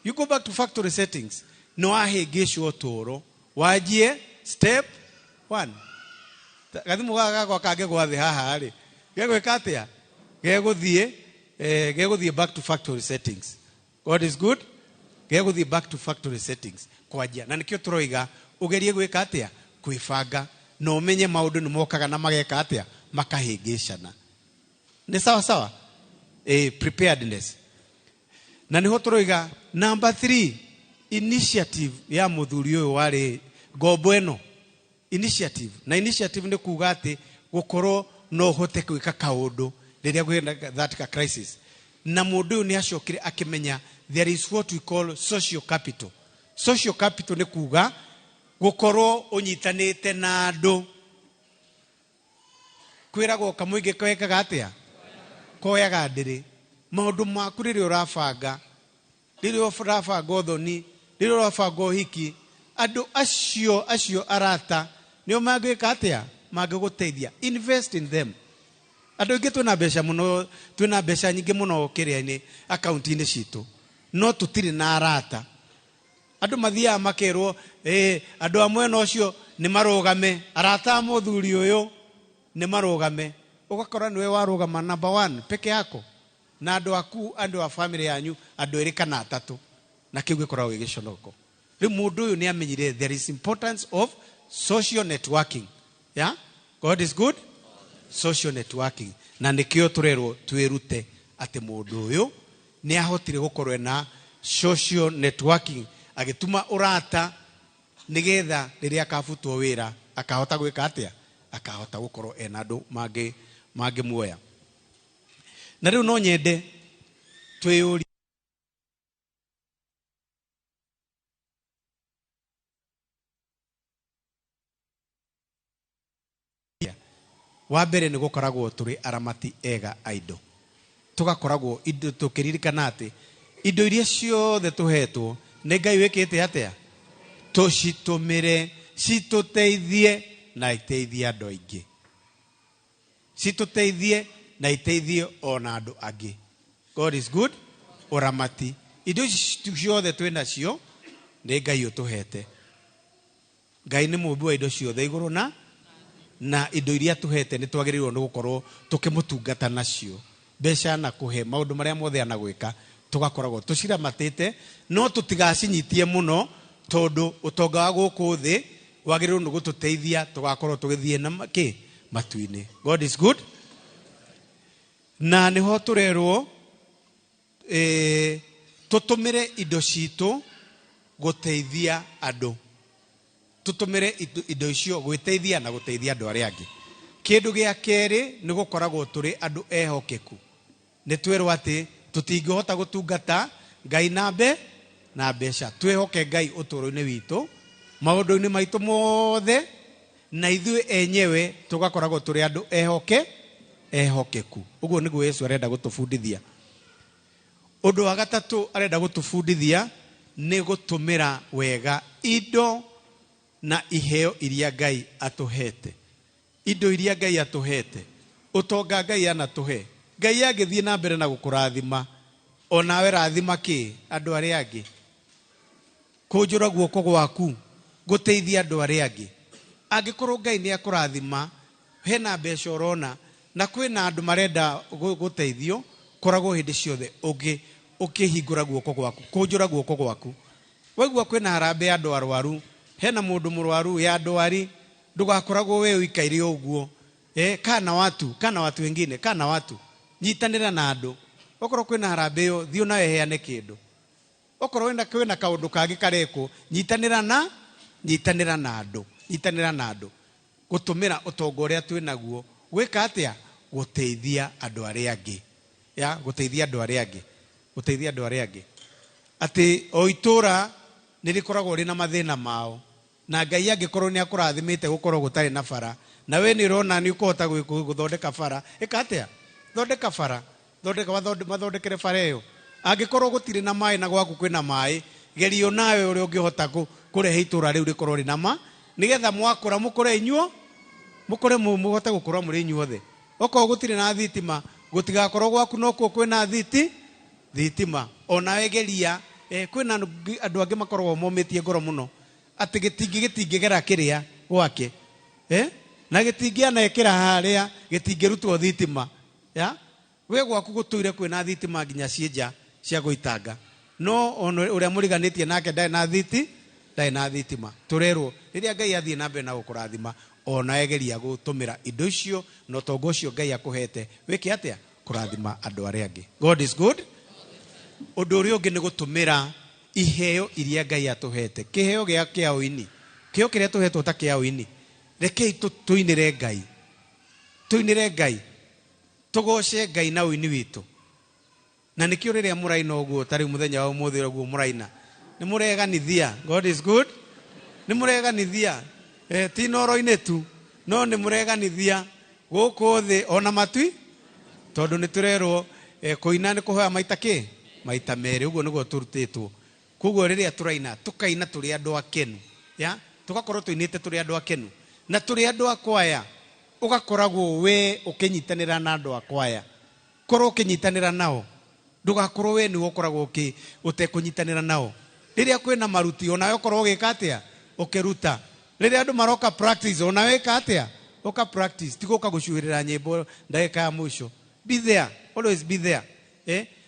You go back to factory settings. No ahegeshwo toro. Wajie step 1. Gathimu gaga kwa kage gwa thi haha ri. Gegweka atia? Geguthie back to factory settings. God is good. Geguthie back to factory settings. Kwajia. Na nikio turoiga ugerie gweka atia? Kuifanga. No umenye maundu ni mokaga na mageka atia? Makahegeshana. Ni sawa sawa? Preparedness. Na niho turoiga number 3 initiative ya muthuri uyu wari ngombo eno. Initiative. Na initiative ni kuga ati gukorwo no hote gwika kaundu riria gwina that crisis. Na mundu uyu ni acokire akimenya there is what we call social capital. Social capital ni kuga gukorwo unyitanite na andu. Kwiragwo kamuingi kwekaga atia? Koyaga ndiri. Maundu maku riria urabanga. Riria urabanga uthoni, riria urabanga uhiki, andu acio arata nio magwika atia? Magiguteithia. Invest in them. Andu ingi twina mbeca muno, twina mbeca nyingi muno kiria-ini account-ini citu. No tutiri na arata. Andu mathia makerwo andu amwe no cio ni marugame, arata muthuri uyu ni marugame. Ugakora niwe warugama number 1 peke yako. Na andu aku, andu a family yanyu, andu eri kana atatu. Na kiu gikoragwo gigiconoko. Riu mundu uyu ni amenyire there is importance of social networking. Yeah? God is good. Social networking. Na nikio turerwo twirute ati mundu uyu ni ahotire gukorwo na social networking, agituma urata nigetha riria akabutwo wira akahota gwika atia? Akahota gukorwo ena andu mangĩ muoya. Na riu no nyende twiyuri wa mbere ni gukoragwo turi aramati ega aido. Tugakoragwo indo tukiririkana ati indo iria ciothe tuhetwo ni Ngai wikite atia? Tucitumire cituteithie na iteithie andu aingi. Cituteithie na iteithie ona andu angi. God is good. Uramati. Indo ciothe twina cio ni Ngai utuhete. Ngai ni mumbi wa indo ciothe iguru na indo iria tuhete ni twagirirwo ni gukorwo tukimutungata nacio. Mbeca na kuhe maundu maria mothe anagwika tugakoragwo tuciramatite, no tutigacinyitie muno tondu utonga wa guku thi wagirirwo ni gututeithia tugakorwo tugithie na matu-ini. God is good. Na niho turerwo tutumire indo citu guteithia andu. Tutumire indo icio gwiteithia na guteithia andu aria angi. Kindu gia keri ni gukoragwo turi andu ehokeku. Ni twerwo ati tutingihota gutungata Ngai na mbeca. Twehoke Ngai uturo-ini witu, maundu-ini maitu mothe, na ithuĩ enyewe tugakoragwo turi andu ehokeku. Uguo niguo Yesu arenda gutubundithia. Undu wa gatatu arenda gutubundithia ni gutumira wega indo na iheo iria Ngai atuhete. Indo iria Ngai atuhete. Utonga Ngai anatuhe. Ngai agithie na mbere na gukurathima, onawe rathima ki andu aria angi. Kunjura guoko gwaku guteithia andu aria angi. Angikorwo Ngai ni akurathima, hena mbeca urona na kwina andu marenda guteithio, koragwo hindi ciothe ukihingura guoko gwaku, kunjura guoko gwaku. Waigua kwina harambe andu arwaru, hena mundu murwaru ya ndwari, ndugakoragwo we uikaire uguo. Kana watu wengine, kana watu nyitanira na andu. Okorwo kwina harambe yo thio nawe heane kindu. Okorwo kwina kaundu kangi kareko, nyitanira na andu. Gutumira utongo uria twinaguo gwika atia? Guteithia andu aria angi. Ya guteithia andu aria angi. Ati o itura nirikoragwo rina mathina mao. Na Ngai angikorwo ni akurathimite gukorwo gutari na bara, na we ni urona ni ukuhota guthondeka bara, eka atia? Thondeka bara. Mathondekere bara iyo. Angikorwo gutiri na mai na gwaku kwina mai, gerio nawe uri ungihota kurehe itura riu rikorwo rina nigetha mwakura mukore inyuo mukore mugote gukura muri inyuothe oko gutire na thitima gutigakorwo gwaku no kuo kwina thitima ona wegeria kwina andu angi makorwo mometie ngoro muno ati gitingigera kiria gwake na gitingiana ekira haria gitingirutwo thitima ya we gwaku gutuire kwina thitima nginya cienja cia guitanga no uria muriganitie nake ndai na thitima turerwo riria Ngai athie na mbere na gukurathima ona egeria gutumira indo icio no tongo ucio Ngai akuhete wiki atia kurathima andu aria angi. God is good. Undu uria ungi ni gutumira iheo iria Ngai atuhete kiheo gia kiaoini kiheo kiria tuhetwo ta kiaoini rekei tuinire Ngai tugoce Ngai na uini witu na nikio riria muraina uguo tari muthenya wa umuthi uguo muraina ni mureganithia. God is good. Ni mureganithia ti noro-ini tu no ni mureganithia guku thi ona matui tondu ni turerwo kuina ni kuhoya maita meri uguo niguo turutitwo kuguo riria turaina tukaina turi andu akenu ya tugakorwo tuinite turi andu akenu na turi andu akwaya ugakoragwo we ukinyitanira na andu akwaya korwo ukinyitanira nao ndugakorwo we ni ukoragwo utekunyitanira nao riria kwina maruti ona ukorwo ugika atia ukiruta riria andu maroka practice ona weka atia uka practice tiguka gucuhirira nyimbo ndagika ya mwisho. Be there, always be there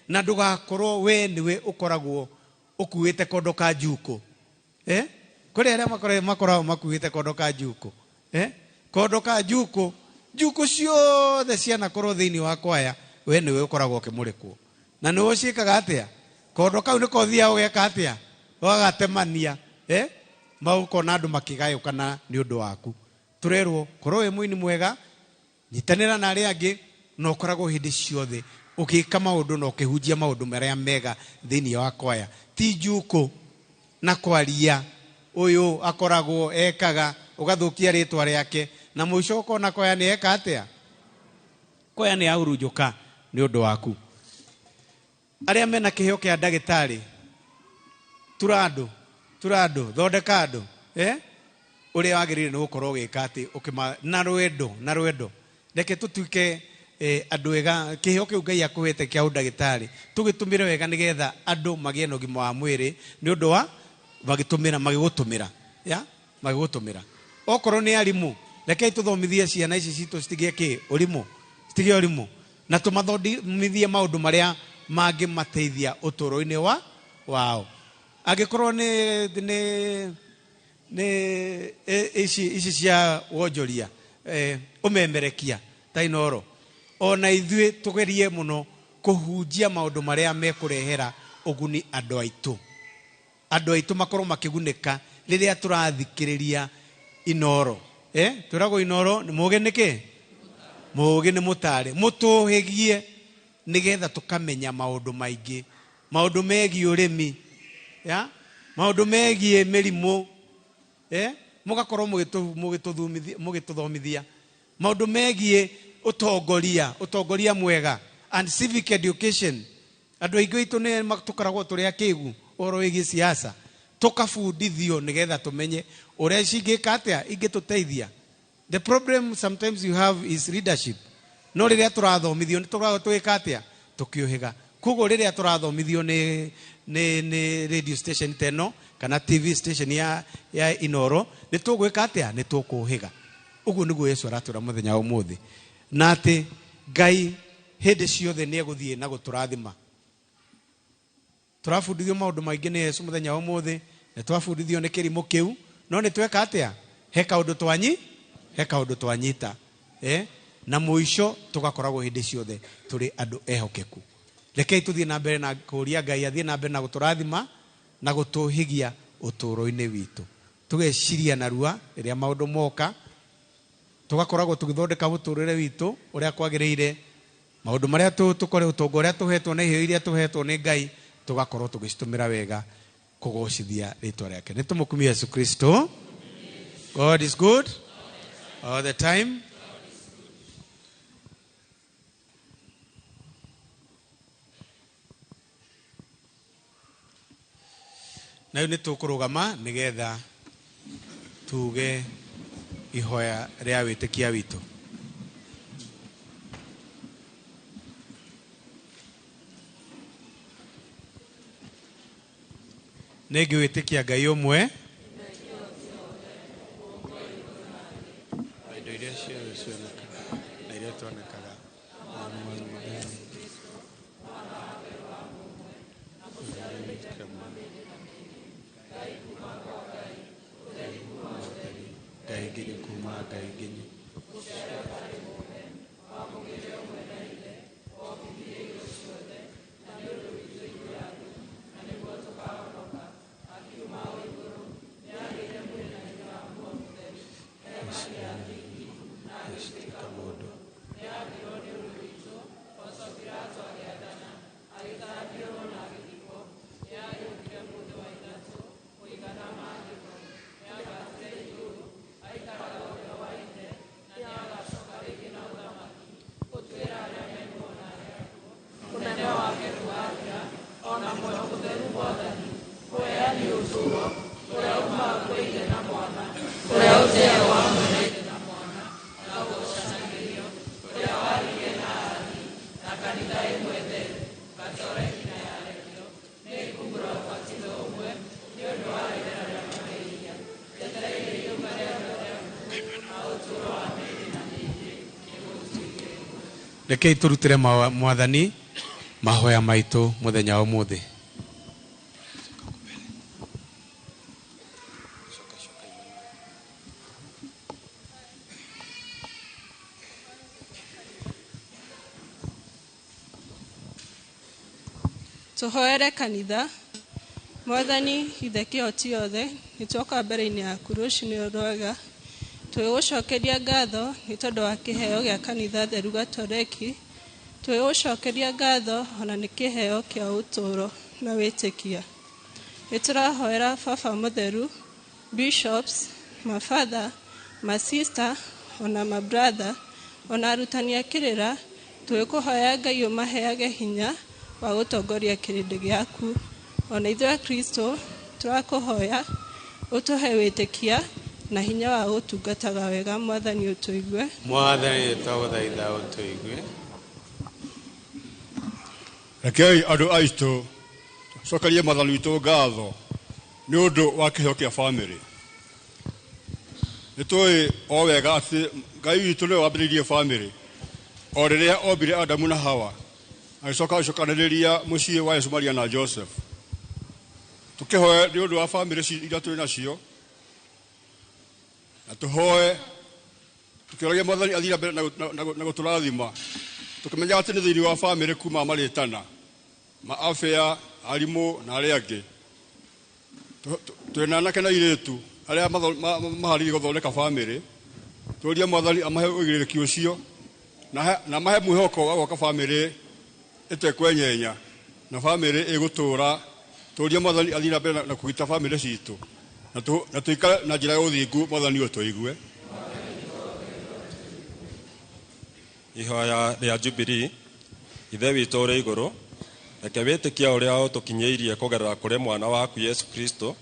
na ndugakorwo we niwe ukoragwo ukuite kondo ka njuko kuri aria makoragwo makuite kondo ka njuko kondo ka njuko ciothe ciana korwo thiini wa kwaya we niwe ukoragwo ukimurikwo na niwe uciikaga atia kondo kau niko thia ugeka atia wagatemania maukona andu makigayukana ni undu waku. Turerwo korwo we muini mwega nyitanira na aria angi no koragwo hindi ciothe ukika maundu no ukihunjia maundu maria mega thiini wa kwaya ti njuko na kwaria uyu akoragwo ekaga ugathukia ritwa riake na mwisho ukona kwaya ni eka atia kwaya ni aurunjuka ni undu waku. Aria mena kiheo kia ndagitari turando thondeka andu uria wagirire ni gukorwo ugika ati ukima na rwendo reke tutuike andu ega kiheo kiu Ngai akuhete kia undagitari tugitumire wega nigetha andu magie na ugima wa mwiri ni undu wa magigutumira okorwo ni arimu reke tuthomithie ciana ici citu citigie urimu na tumathomithie maundu maria mangi mateithia uturo-ini wao agikorwo ni ici cia wonjoria umemerekia tainoro ona ithue tugerie muno kuhunjia maundu maria mekurehera uguni andu aitu makorwo makigunika riria turathikiriria inoro turago inoro ni muge muge ni mutare mutuhigie nigetha tukamenya maundu maingi maundu megie urimi maundu megie mirimu mugakorwo mugituthomithia maundu megie utongoria mwega and civic education. Andu aingi itu ne tukaragwo turi akigu oro wigi siasa tukabundithio nigetha tumenye uria cingika atia ingituteithia. The problem sometimes you have is leadership no riria turathomithio ni turago twika atia tukiohiga kugo riria turathomithio ni radio station teno kana TV station ya Inoro ni tugwika atia ni tukuhiga uguo niguo Yesu aratwira muthenya umuthi na ati Ngai hindi ciothe ni eguthie na guturathima. Turabundithio maundu maingi ni Yesu muthenya umuthi ni twabundithio ni kirimo kiu no ni tweka atia he kaundu twanyita na muisho tugakoragwo hindi ciothe turi andu ehokeku. Rekei tuthie na mbere na kuria Ngai athie na mbere na guturathima na gutuhigia uturo-ini witu tugeciria narua riria maundu moka tugakoragwo tugithondeka muturire witu uria kwagiriire maundu maria tukore utongo uria tuhetwo na iheo iria tuhetwo ni Ngai tugakorwo tugicitumira wega kugocithia ritwa riake. Ni tumukumia Yesu Kristo. God is good all the time. Na ni tukurugama nigetha tuge ihoya ria witikia witu. Negi witikia Ngai umwe indo iria ciothe cionekaga na iria tuonekaga Ngai nginyi kuma Ngai nginyi Rekei turutire mwathani mahoya maitu muthenya wa umuthi. Tuhoere kanitha. Mwathani ithe kĩhoti yothe nĩtwoka mbere-inĩ yaku rũcinĩ rwega twĩgũcokeria ngatho nĩ tondũ wa kĩheo gĩa kanitha theru Gatoreki. Twĩgũcokeria ngatho ona nĩ kĩheo kĩa ũtũũro na wĩtĩkia. Nĩtũrahoera baba mũtheru, bishops, mafather, masista ona mabrother ona arutani a kĩrĩra. Twĩkũhoya Ngai ũmaheage hinya wa gũtongoria kĩrĩndĩ gĩaku. Ona ithuĩ Kristo tũrakũhoya ũtũhe wĩtĩkia na hinya wa gũtungataga wega. Mwathani ũtũigue. Mwathani twagũthaitha ũtũigue. Rekei andũ aitũ cokerie Mwathani witũ ngatho nĩ ũndũ wa kĩheo kĩa bamĩrĩ. Nĩtũĩ o wega atĩ Ngai witũ nĩwe wambĩrĩirie bamĩrĩ o rĩrĩa ombire Adamu na Hawa agĩcoka agĩcokanĩrĩria mũciĩ wa Yesu, Maria na Joseph. Tũkĩhoya nĩ ũndũ wa bamĩrĩ iria tũrĩ nacio na tũhoe tukĩoragia Mwathani athiĩ mbere na gũtũrathima, tukĩmenya atĩ nĩ thĩinĩ wa bamĩrĩ kuma marĩtana ma afya, arimũ na arĩa angĩ twĩna anake na airĩtu arĩa maharĩirie gũthondeka bamĩrĩ. Tũũria Mwathani amahe ũigĩrĩrĩki ũcio na mahe mwĩhoko wa gwaka bamĩrĩ ĩtekwenyenya na bamĩrĩ ĩgũtũũra. Tũũria Mwathani athiĩ mbere na kũgita bamĩrĩ citũ na tũikare na njĩra ya ũthingu. Mwathani ũtũigue. Ihoya rĩa Jubilee. Ithe witũ ũrĩ igũrũ, reke wĩtĩkia ũrĩa ũtũkinyĩirie kũgerera kũrĩ mwana waku Yesu Kristo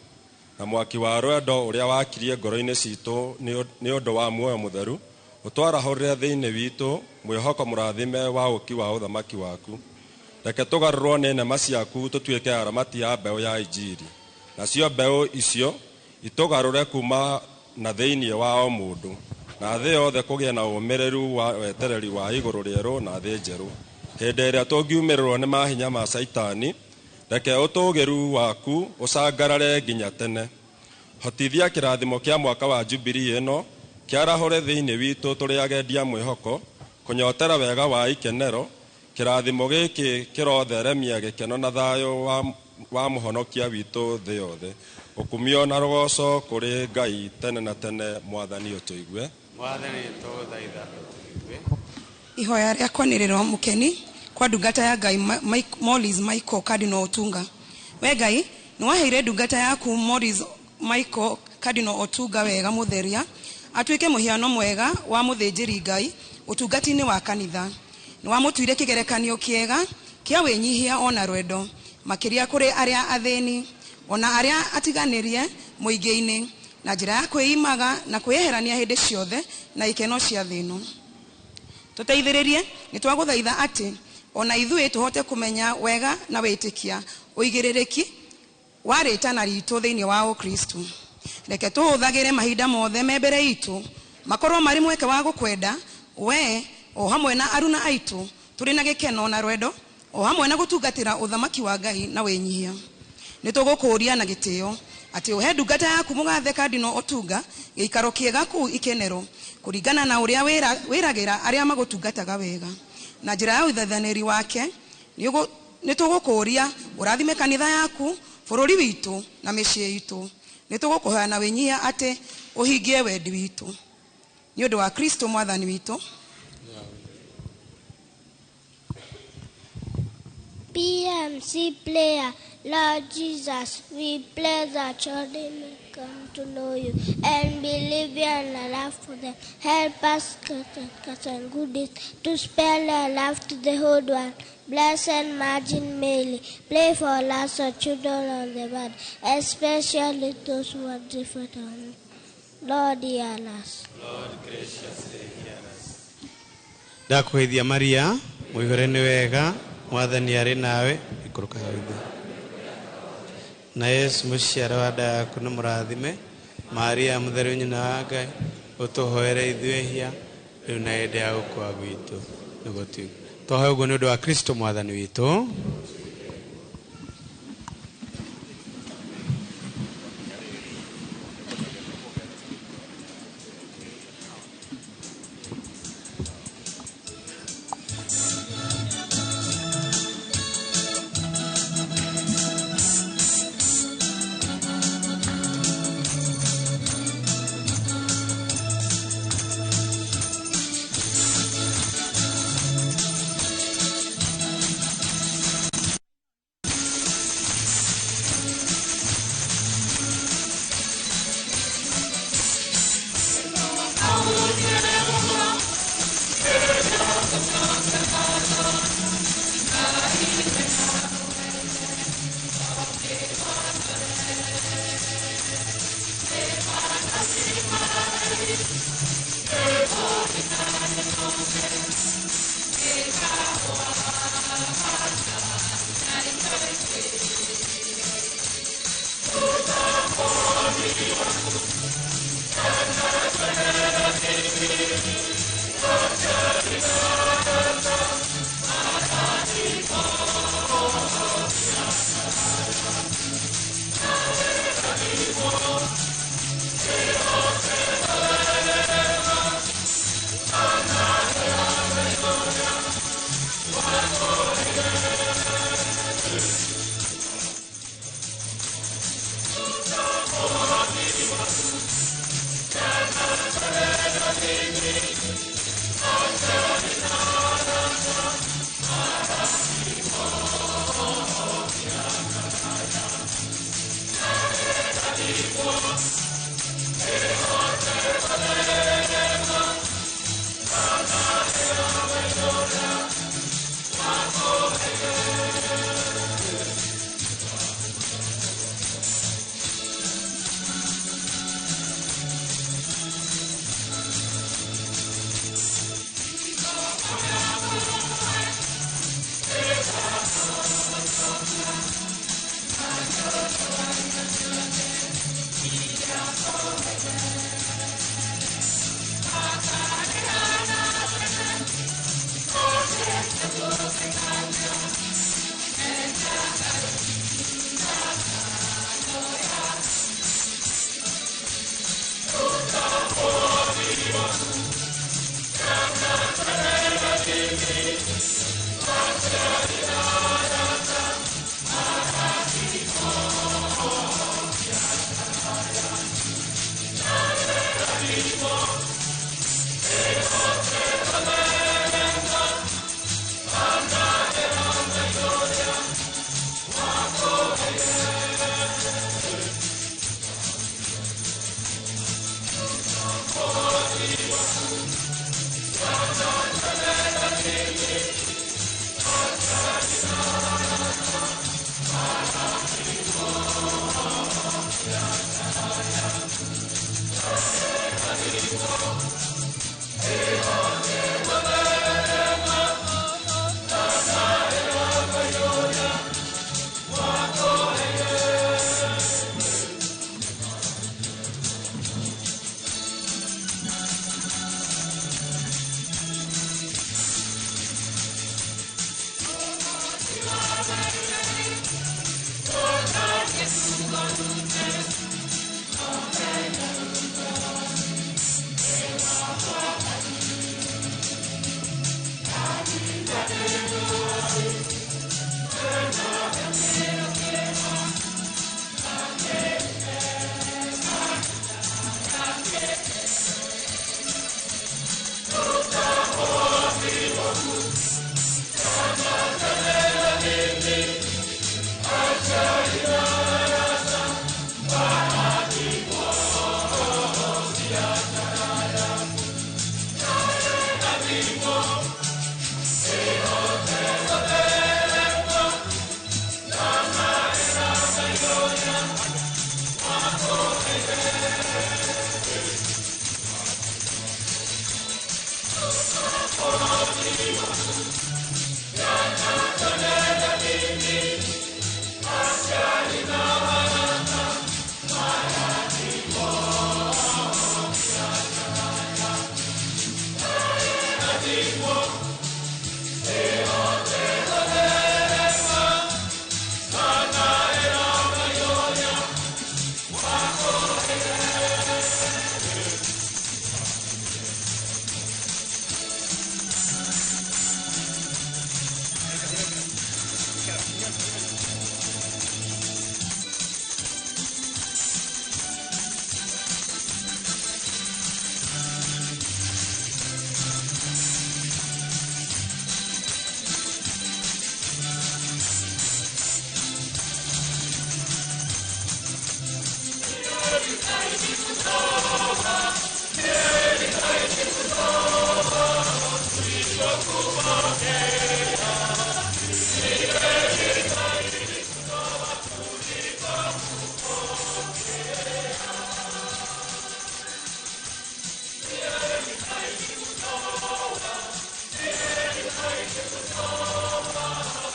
na mwaki wa rwendo ũrĩa wakirie ngoro-inĩ citũ nĩ ũndũ wa muoyo mũtheru ũtwarahũrĩre thĩinĩ witũ mwĩhoko mũrathime wa ũki wa ũthamaki waku. Reke tũgarũrwo nĩ nema ciaku tũtuĩke aramati ya mbeũ ya Injiri, nacio mbeũ icio itũgarũre kuma na thĩinĩ wa o mũndũ na thĩ yothe kũgĩa na ũmĩrĩru wa wetereri wa igũrũ rĩerũ na thĩ njerũ. Hĩndĩ ĩrĩa tũngiumĩrĩrwo nĩ mahinya ma Saitani, reke ũtũũgĩru waku ũcangarare nginya tene. Hotithia kĩrathimo kĩa mwaka wa Jubilee ĩno kĩarahũre thĩinĩ witũ tũrĩ agendia mwĩhoko kũnyotera wega wa ikenero. Kĩrathimo gĩkĩ kĩrotheremia gĩkeno na thayũ wa mũhonokia witũ thĩ yothe. Ũkumio na rogoco kũrĩ Ngai tene na tene. Mwathani ũtũigue. Mwathani tũgũthaitha ũtũigue. Ihoya rĩa kwanĩrĩrwo mũkeni kwa ndungata ya Ngai Morris Michael Cardinal Otunga. We Ngai nĩwaheire ndungata yaku Morris Michael Cardinal Otunga wega mũtheria atuĩke mũhiano mwega wa mũthĩnjĩri Ngai ũtungati-inĩ wa kanitha. Nĩwamũtuire kĩgerekanio kĩega kĩa wĩnyihia ona rwendo makĩria kũrĩ arĩa athĩni ona arĩa atiganĩrie mũingĩ-inĩ. na njira ya kwiimaga na kweherania hindi ciothe na ikeno cia thino. Tuteithiririe ni twaguthaitha ati ona ithui tuhote kumenya wega na witikia uigiririki wa ritana ritu thiini wa Kristo. Reke tuhuthagire mahinda mothe membere itu makorwo mari mweke wa gukwenda we o hamwe na aruna aitu turi na gikeno na rwendo o hamwe na gutungatira uthamaki wa Ngai na wenyihia. Nitugukuria na gitio ati uhe ndungata yaku mugathe Cardinal Otunga giikaro kiega ku ikenero kuringana na uria wiragira aria magutungataga wega na njira ya uthathaniri wake. Nitugukuria urathime kanitha yaku, bururi witu na micii itu. Nitugukuhoya na wenyihia ati uhingie wendi witu ni undu wa Kristo mwathani witu. PMC player, Lord Jesus, we pray that children may come to know you and believe you and love for them. Help us, and good deeds, to spare your love to the whole world. Blessed Virgin Mary, pray for us, our children on the world, especially those who are different. Lord, hear us. Lord, graciously hear us. Ndakuhithia Maria, muigore ni wega, mwathani ari nawe, ikuruka hitho. Na Yesu muciara wa nda yaku ni murathime. Maria mutheru nyina wa Ngai, utuhoere ithuehia riu na hinde ya gukua gwitu nigutuigua. Twahoya uguo ni undu wa Kristo mwathani witu.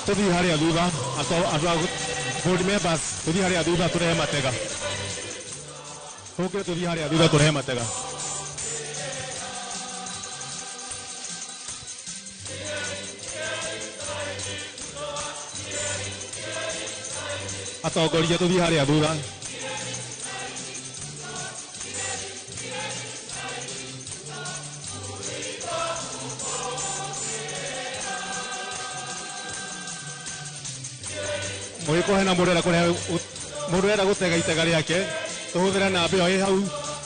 Tuthi haria thutha andu board members tuthi haria thutha turehe matega tuke tuthi haria thutha turehe matega atongoria tuthi haria thutha Mwiko hena murera gutega itega riake tuhuthira namba iyo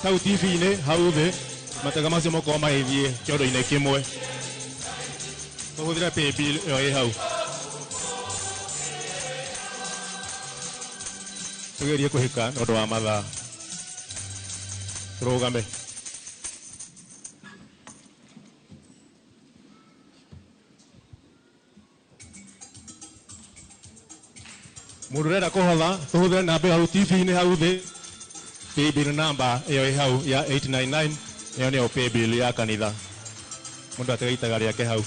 hau TV-ini hau thi matega macio moko maithie kiondo-ini kimwe tuhuthira paybill iyo hau tugerie kuhika nondu wa mathaa turugame Mururera kuhotha tuhuthire namba hau TV-ini hau thi paybill number iyo hau ya 899 iyo niyo paybill ya kanitha mundu atega itega riake hau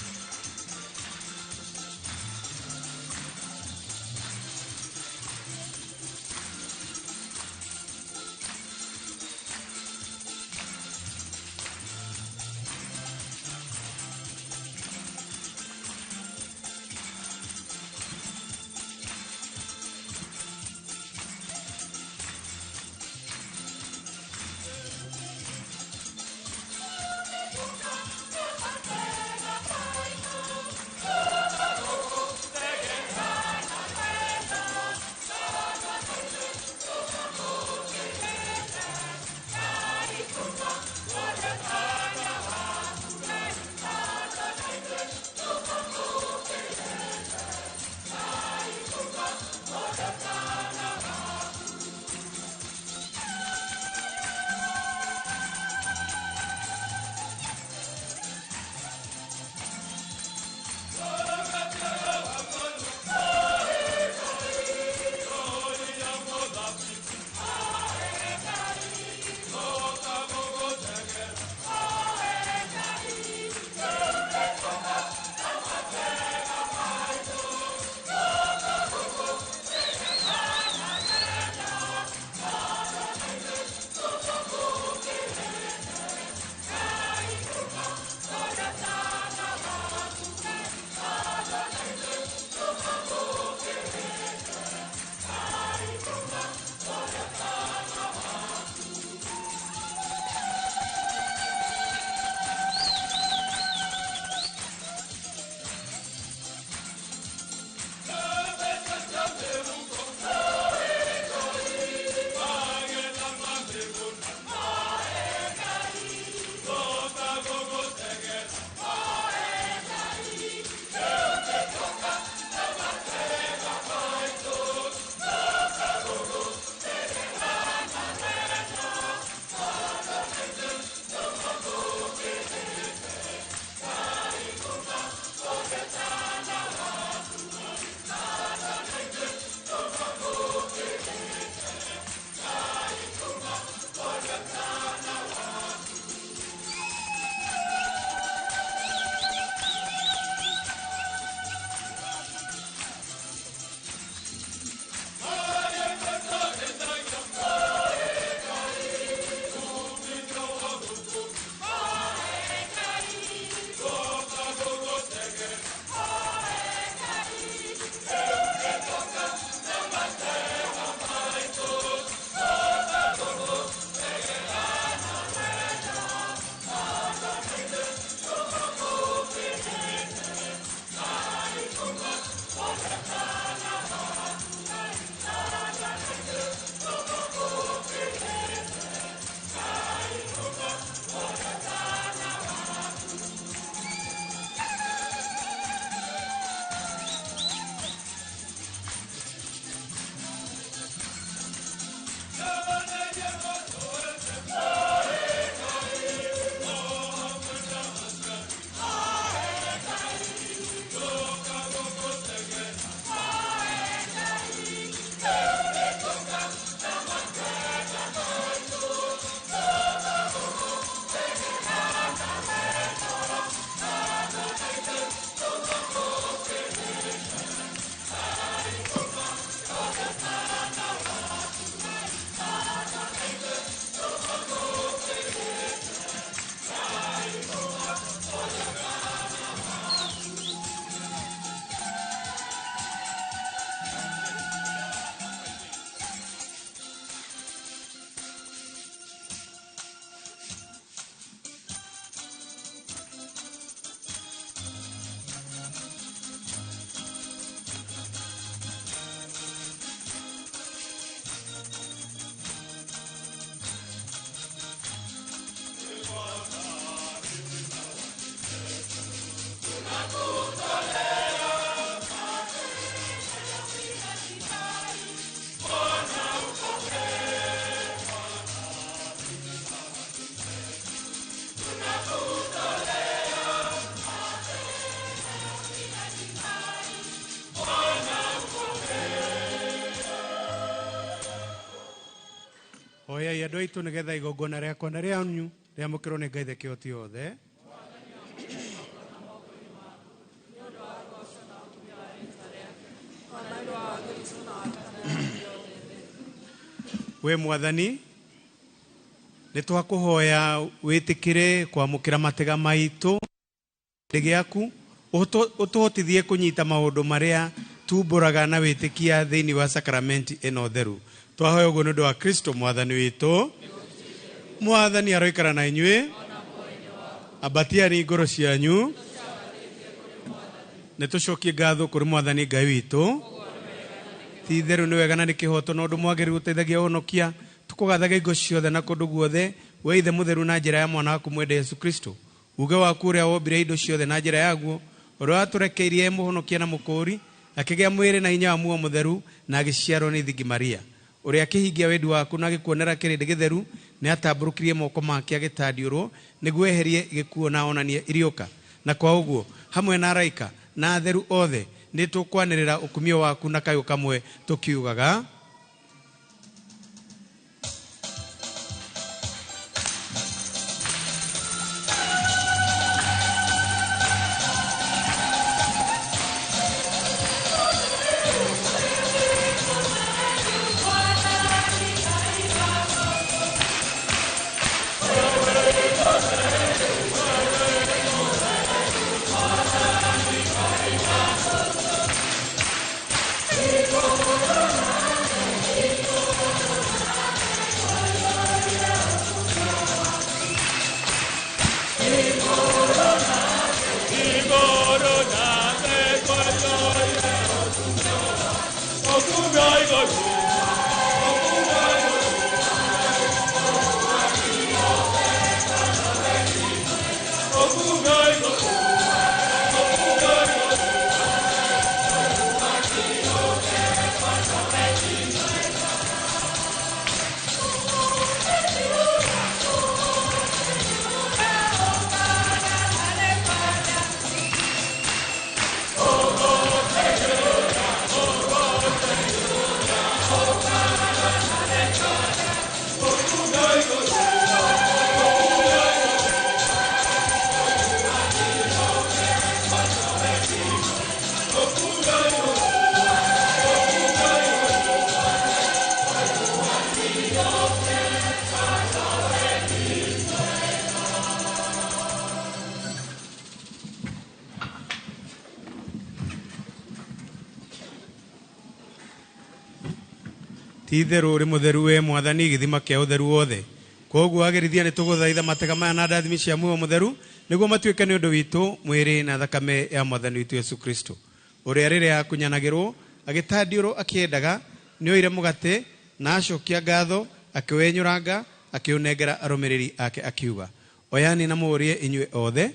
ngai andu aitu nigetha igongona riakwa na rianyu riamukirwo ni ngai theke oti yothe. We Mwathani nitwakuhoya witikire kwamukira matega maitu giaku utuhotithie kunyita maundu maria tumburaga na witikia thiini wa sakramenti ino theru. Twahoya uguo nundu wa Kristo Mwathani witu. Mwathani aroikara na inyue, ambatiani ngoro cianyu, nitucokie ngatho kuri Mwathani Ngai witu. Ti theru ni wega na ni kihoto no ndu mwagiriru uteithagia uhonokia. Tukugathaga ingo ciothe na kundu guothe we Ithe mutheru na njira ya mwana waku mwende Yesu Kristo. Uge waku uria wombire indo ciothe na njira yaguo, uria waturekeirie muhonokia na mukuri, akigea mwiri na hinya wa muo mutheru na agiciarwo ni Thingi Maria. Uria akihingia wendi waku na agikuonera kirindi githeru ni atamburukirie moko make agitandiurwo niguo eherie gikuo na onanie iriuka. Na kwa uguo hamwe na araika na atheru othe ni tukwanirira ukumio waku na kayo kamwe tukiugaga: Itheru uri mutheru we Mwathani githima kia utheru wothe. Koguo agirithia ni tuguthaitha matega maya na ndathimi cia muo mutheru niguo matuike ni undu witu mwiri na thakame ya Mwathani witu Yesu Kristo. Uria riria kunyanagirwo agitandiurwo akiendaga ni oire mugate na acokia ngatho akiwenyuranga akiunengera arumiriri ake akiuga: oyani na murie inyue othe,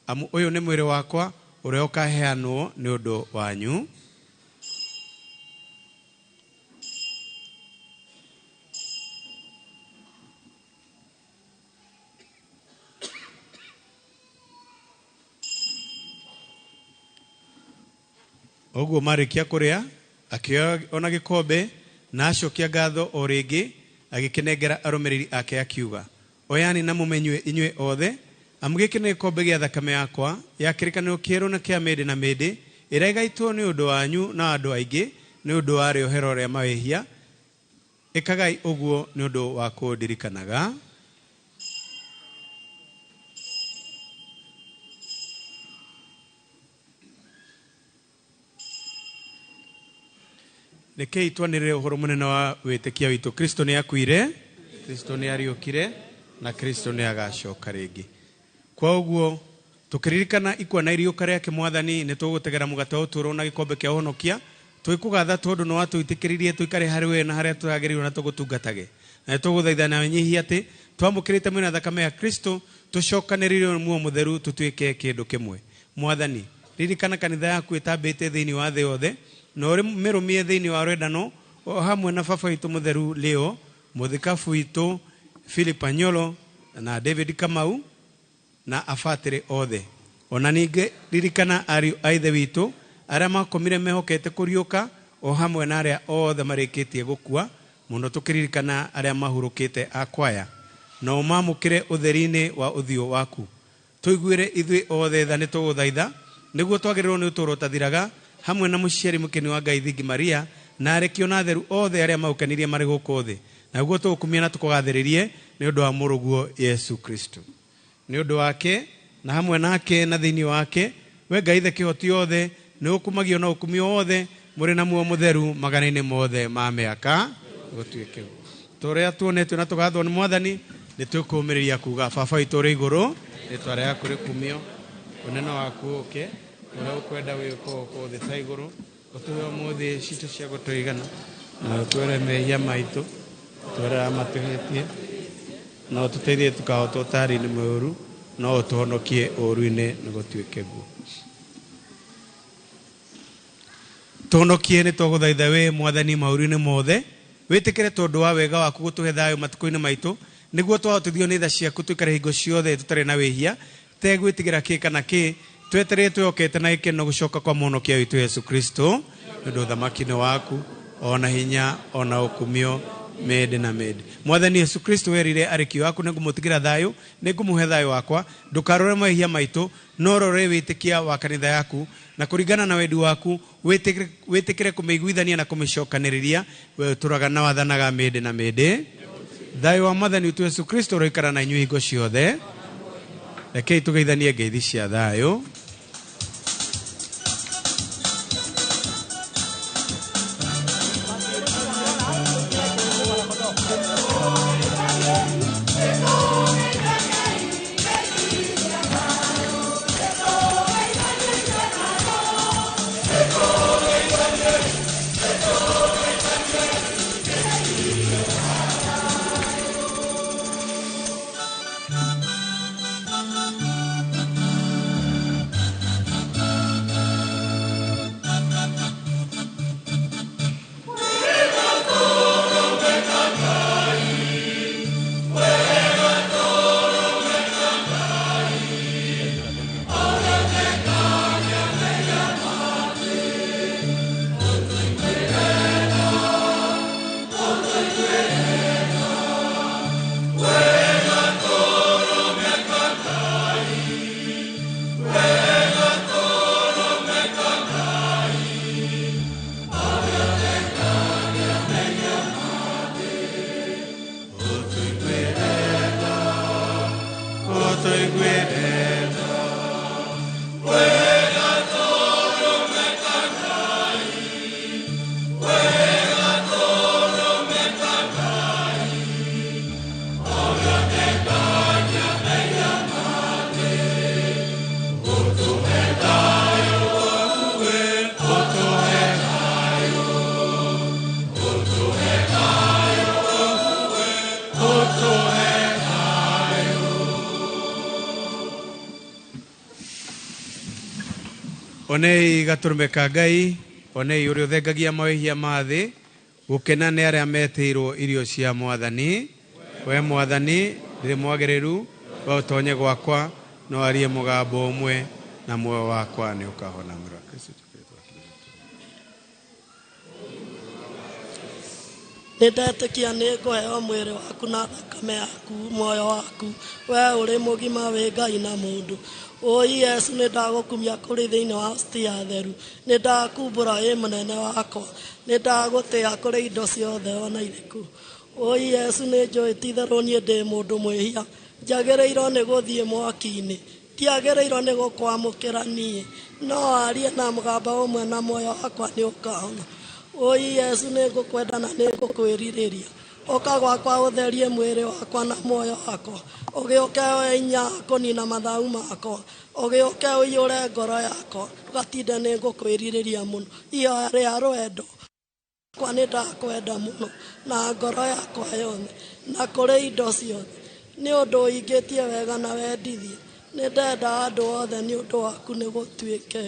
amu uyu ni mwiri wakwa uria ukaheanwo ni undu wanyu. Oguo marikia kuria akioya ona gikombe na acokia ngatho o ringi agikinengera arumiriri ake akiuga: oyani na mumenyue inyue othe, amu giki ni gikombe gia thakame yakwa ya kirikaniro kieru na kia mindi na mindi, iria igaitwo ni undu wanyu na andu aingi ni undu wa riohero ria mawehia. Ikagai uguo ni undu wa kundirikanaga. Rekei twanirire uhoro munene wa witikia witu. Kristo ni akuire, Kristo ni ariukire, na Kristo ni agacoka ringi. Kwa uguo tukiririkana ikwa na iriuka riake Mwathani ni tugutegera mugate uturo na gikombe kia uhonokia, twikugatha tondu no watuitikiririe tuikare hari we na haria turagirirwo na tugutungatage. Na tuguthaitha na nyihia ati twamukirite mwina thakame ya Kristo tucokaniririo muo mutheru tutuike kindu kimwe. Mwathani ririkana kanitha yaku itambite thiini wa thi yothe, na uri mirumie thiini wa rwendano hamwe na baba witu mutheru Leo, muthikabu witu Philip Anyolo na David Kamau na afatire othe. Ona ninge ririkana ariu aithe witu aria makomire mehokete kuriuka o hamwe na aria othe marikitie gukua, muno tukiririkana aria mahurukite akwaya na umamukire utheri-ini wa uthio waku tuiguire ithui othe tha nituguthaitha niguo twagirirwo ni uturo tathiraga hamwe na muciari mukeni wa Ngai Thingi Maria na arekio na theru othe aria maukanirie mari guku thi naguo tukumia na tukugathiririe ni undu wa muruguo Yesu Kristo ni undu wake na hamwe nake na thiini wake we Ngai the kihoti othe ni ukumagio na ukumio othe muri na muo mutheru magana-ini mothe ma miaka gutuike turia tuonetwe na tugathwo ni Mwathani ni tukumiriria kuga baba itu ri iguru ni twareha kuri kumio uneno waku uke uria ukwenda wiko ko thi ta iguru utuwe umuthi cito cia gutuigana na twere mehia maitu twere amatuhetie no tuteithie tukahotwo tari-ini muru no tuhonokie ũru-inĩ nĩ gũtuĩke guo tuhonokie nĩ twagũthaitha we Mwathani maũru-inĩ mothe wĩtĩkĩre tondũ wa wega waku gũtũhe thayũ matukũ-inĩ maitũ nĩguo twahotithio nĩ tha ciaku tũikare hingo ciothe tũtarĩ na wĩhia tegwĩtigĩra kĩ kana kĩ tweterere twĩhokete na gĩkeno gũcoka kwa mũhonokia witũ Yesu Kristo nĩ ũndũ ũthamaki-inĩ waku ona hinya ona ũkumio mede na mede Mwathani Yesu Kristo werire ariki waku nĩngũmũtigira thayũ nĩngũmũhe thayũ wakwa ndũkarore mahia maitũ no rore wĩtĩkia wa kanitha yaku na kũringana na wendi waku wĩtĩkĩre kũmĩiguithania na kũmĩcokanĩrĩria we ũtũraga na wathanaga mede na mede thayũ wa Mwathani witũ Yesu Kristo ũroikara na inyuĩ hingo ciothe rekei tũgeithanie ngeithi cia thayũ onei gaturume ka Ngai onei ũrĩa ũthengagia mawĩhia ma thĩ gũkena nĩ arĩa metĩirwo irio cia Mwathani we Mwathani ndĩrĩ mwagĩrĩru wa ũtonye gwakwa no arie mũgambo ũmwe na muoyo wakwa nĩ ũkahona mũra Kristo nĩndetĩkia nĩ ngũheo mwĩrĩ waku na thakame yaku muoyo waku we ũrĩ mũgima wĩ Ngai na mũndũ Oi Yesu nĩndagũkumia kũrĩ thĩinĩ wa hostia theru nĩndakumbũra ĩ mũnene wakwa nĩndagũtĩa kũrĩ indo ciothe ona irĩkũ Oi Yesu nĩnjũĩ ti-itherũ niĩ ndĩ mũndũ mwĩhia njagĩrĩirwo nĩ gũthiĩ mwaki-inĩ ndiagĩrĩirwo nĩ gũkwamũkĩra niĩ no arie na mũgambo ũmwe na muoyo wakwa nĩ ũkahona Oi Yesu nĩngũkwenda na nĩngũkwĩrirĩria ũka gwakwa ũtherie mwĩrĩ wakwa na muoyo wakwa ũgĩũke we hinya kũnina mathau makwa ũgĩũke ũiyũre ngoro yakwa ũgatinde nĩngũkwĩrirĩria mũno ihoya rĩa rwendo kwa nĩndakwenda mũno na ngoro yakwa yothe na kũrĩ indo ciothe nĩ ũndũ ũingĩtie wega na wendithie nĩndenda andũ othe nĩ ũndũ waku nĩgũtuĩke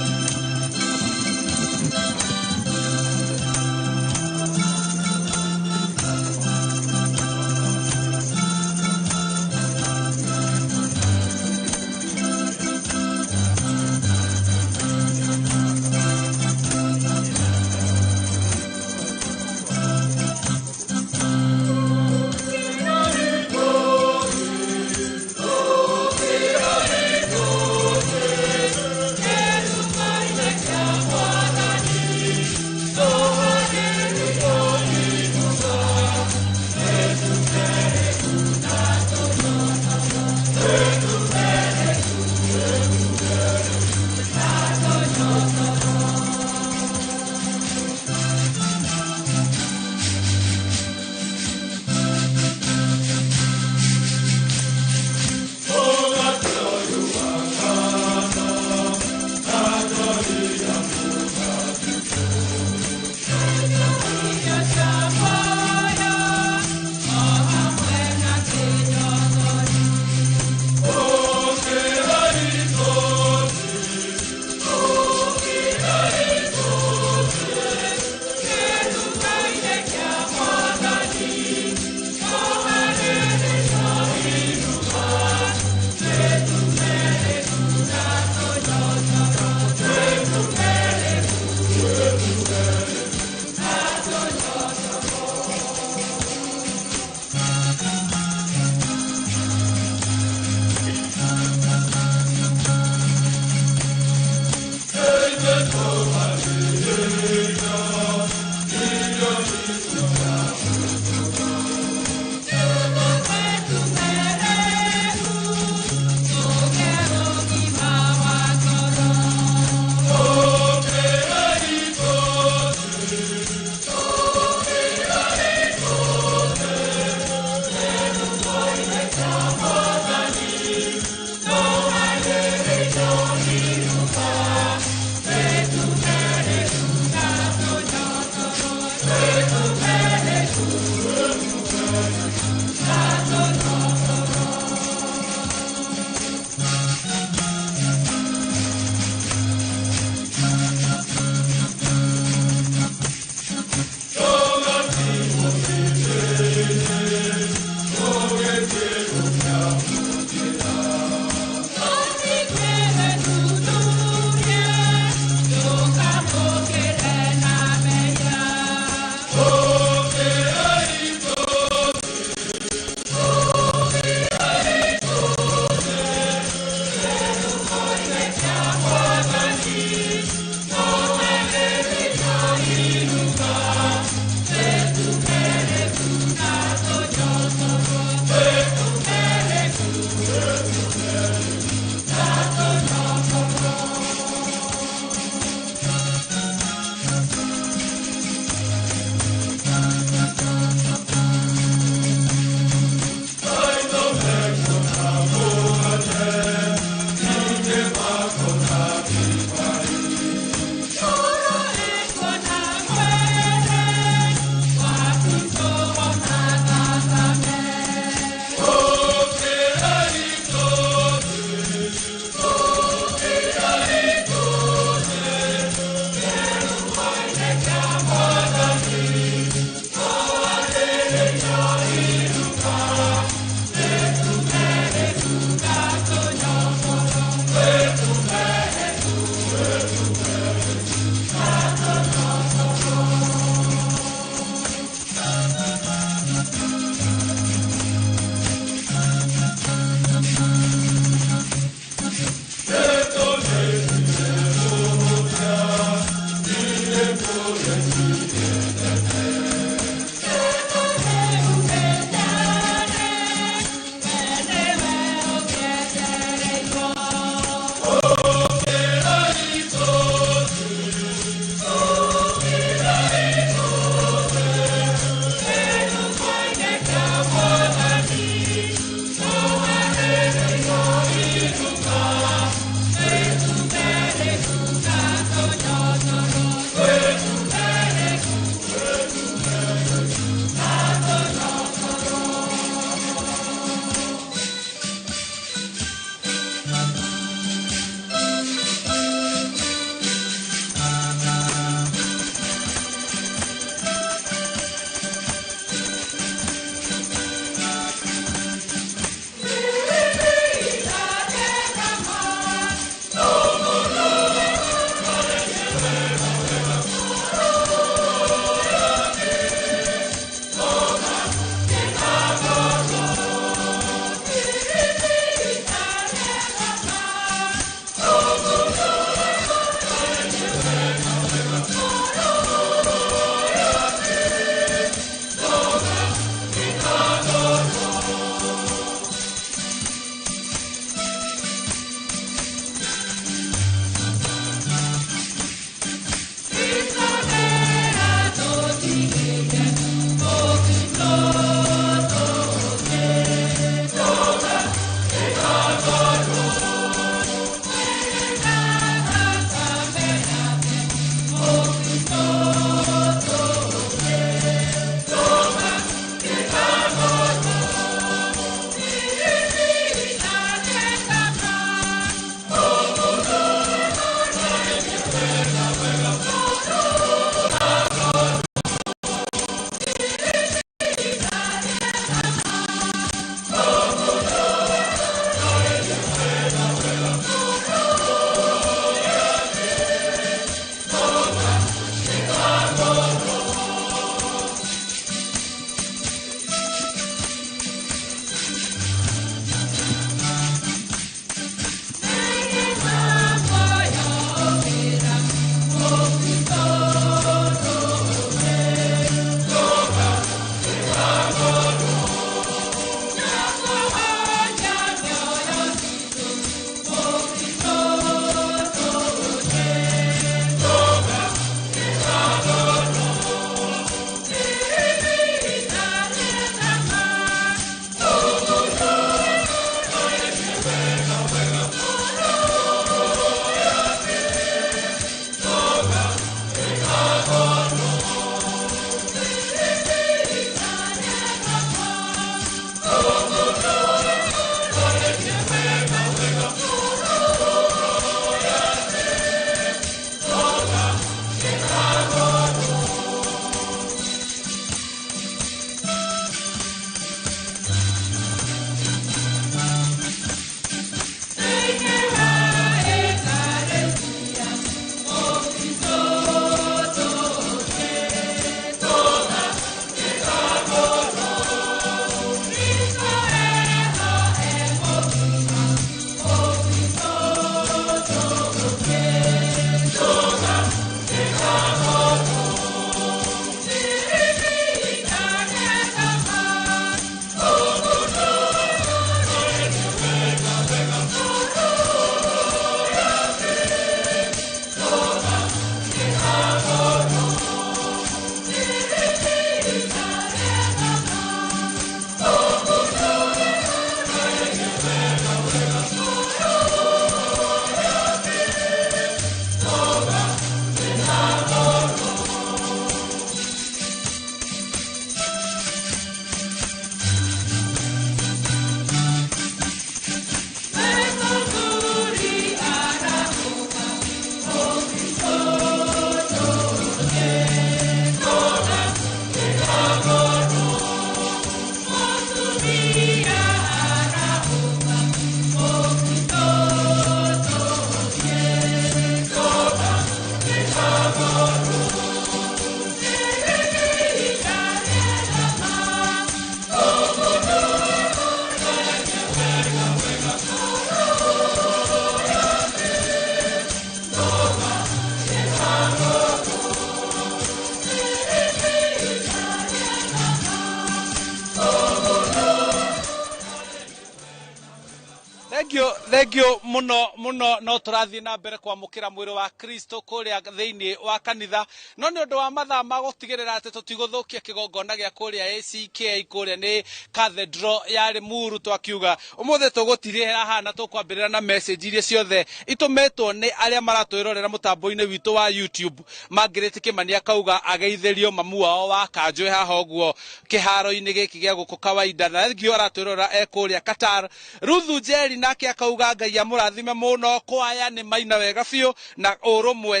thengio muno no turathie na mbere kwamukira mwiri wa Kristo kuria thiini wa kanitha no ni undu wa mathaa ma gutigirira ati tutiguthukia kigongona gia kuria ACK kuria ni cathedral ya Limuru twakiuga umuthe tugutirira hana tukwambirira na message iria ciothe itumetwo ni aria maratwirorera mutambo-ini witu wa YouTube. Margaret Kimani akauga ageithĩrio mamu wao wa Kanjwe haha ũguo kĩharo-inĩ gĩkĩ gĩa gũkũ kawaida na thigio aratwĩrora ekũrĩa Qatar. Ruthu Njeri nake akauga Ngai amũrathime mũno kwaya nĩ maina wega biũ na ũrũmwe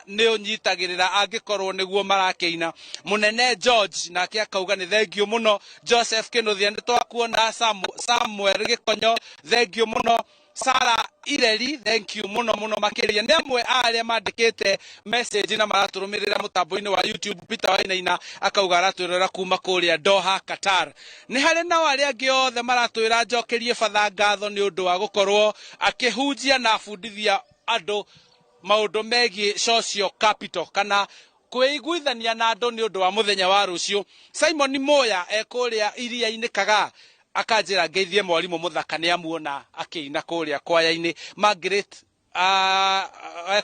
nĩ ũnyitagĩrĩra angĩkorwo nĩguo marakĩina. Mũnene George nake akauga nĩ thengio mũno. Joseph Kĩnuthia nĩ twakuona. Samuel Gĩkonyo thengio mũno. Sara Ireri thank you muno makiria ni amwe aria mandikite message na maraturumirira mutambo-ini wa YouTube. Peter Wainaina akauga aratwirora kuma kuria Doha Qatar. Ni hari na aria angi othe maratwira njokerie batha ngatho ni undu wa gukorwo akihunjia na fundithia andu maundu megie social capital kana kwiguithania na andu ni undu wa muthenya wa rucio. Simon Moya ekuria iria-ini Kaga akanjira ngeithie mwarimu muthaka ni amuona akiina kuria kwaya-ini. Margaret